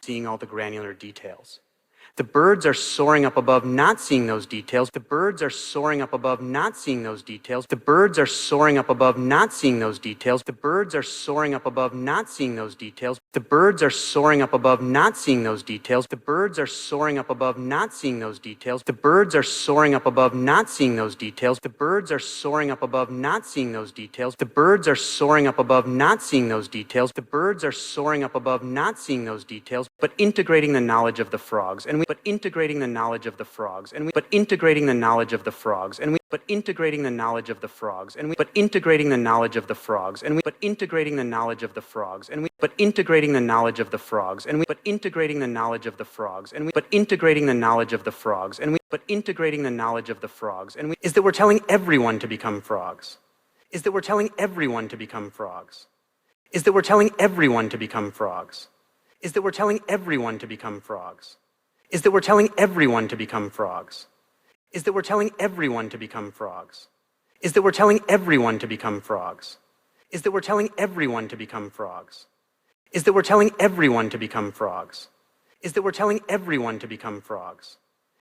seeing all the granular details. The birds are soaring up above, not seeing those details. The birds are soaring up above, not seeing those details. The birds are soaring up above, not seeing those details. The birds are soaring up above, not seeing those details. The birds are soaring up above, not seeing those details. The birds are soaring up above, not seeing those details. The birds are soaring up above, not seeing those details. The birds are soaring up above, not seeing those details. The birds are soaring up above, not seeing those details. The birds are soaring up above, not seeing those details, but integrating the knowledge of the frogs. But integrating the knowledge of the frogs. But integrating the knowledge of the frogs. But integrating the knowledge of the frogs. But integrating the knowledge of the frogs. But integrating the knowledge of the frogs. But integrating the knowledge of the frogs. But integrating the knowledge of the frogs. But integrating the knowledge of the frogs. But integrating the knowledge of the frogs. Is that we're telling everyone to become frogs. Is that we're telling everyone to become frogs. Is that we're telling everyone to become frogs. Is that we're telling everyone to become frogs. Is that we're telling everyone to become frogs. Is that we're telling everyone to become frogs. Is that we're telling everyone to become frogs. Is that we're telling everyone to become frogs. Is that we're telling everyone to become frogs. Is that we're telling everyone to become frogs.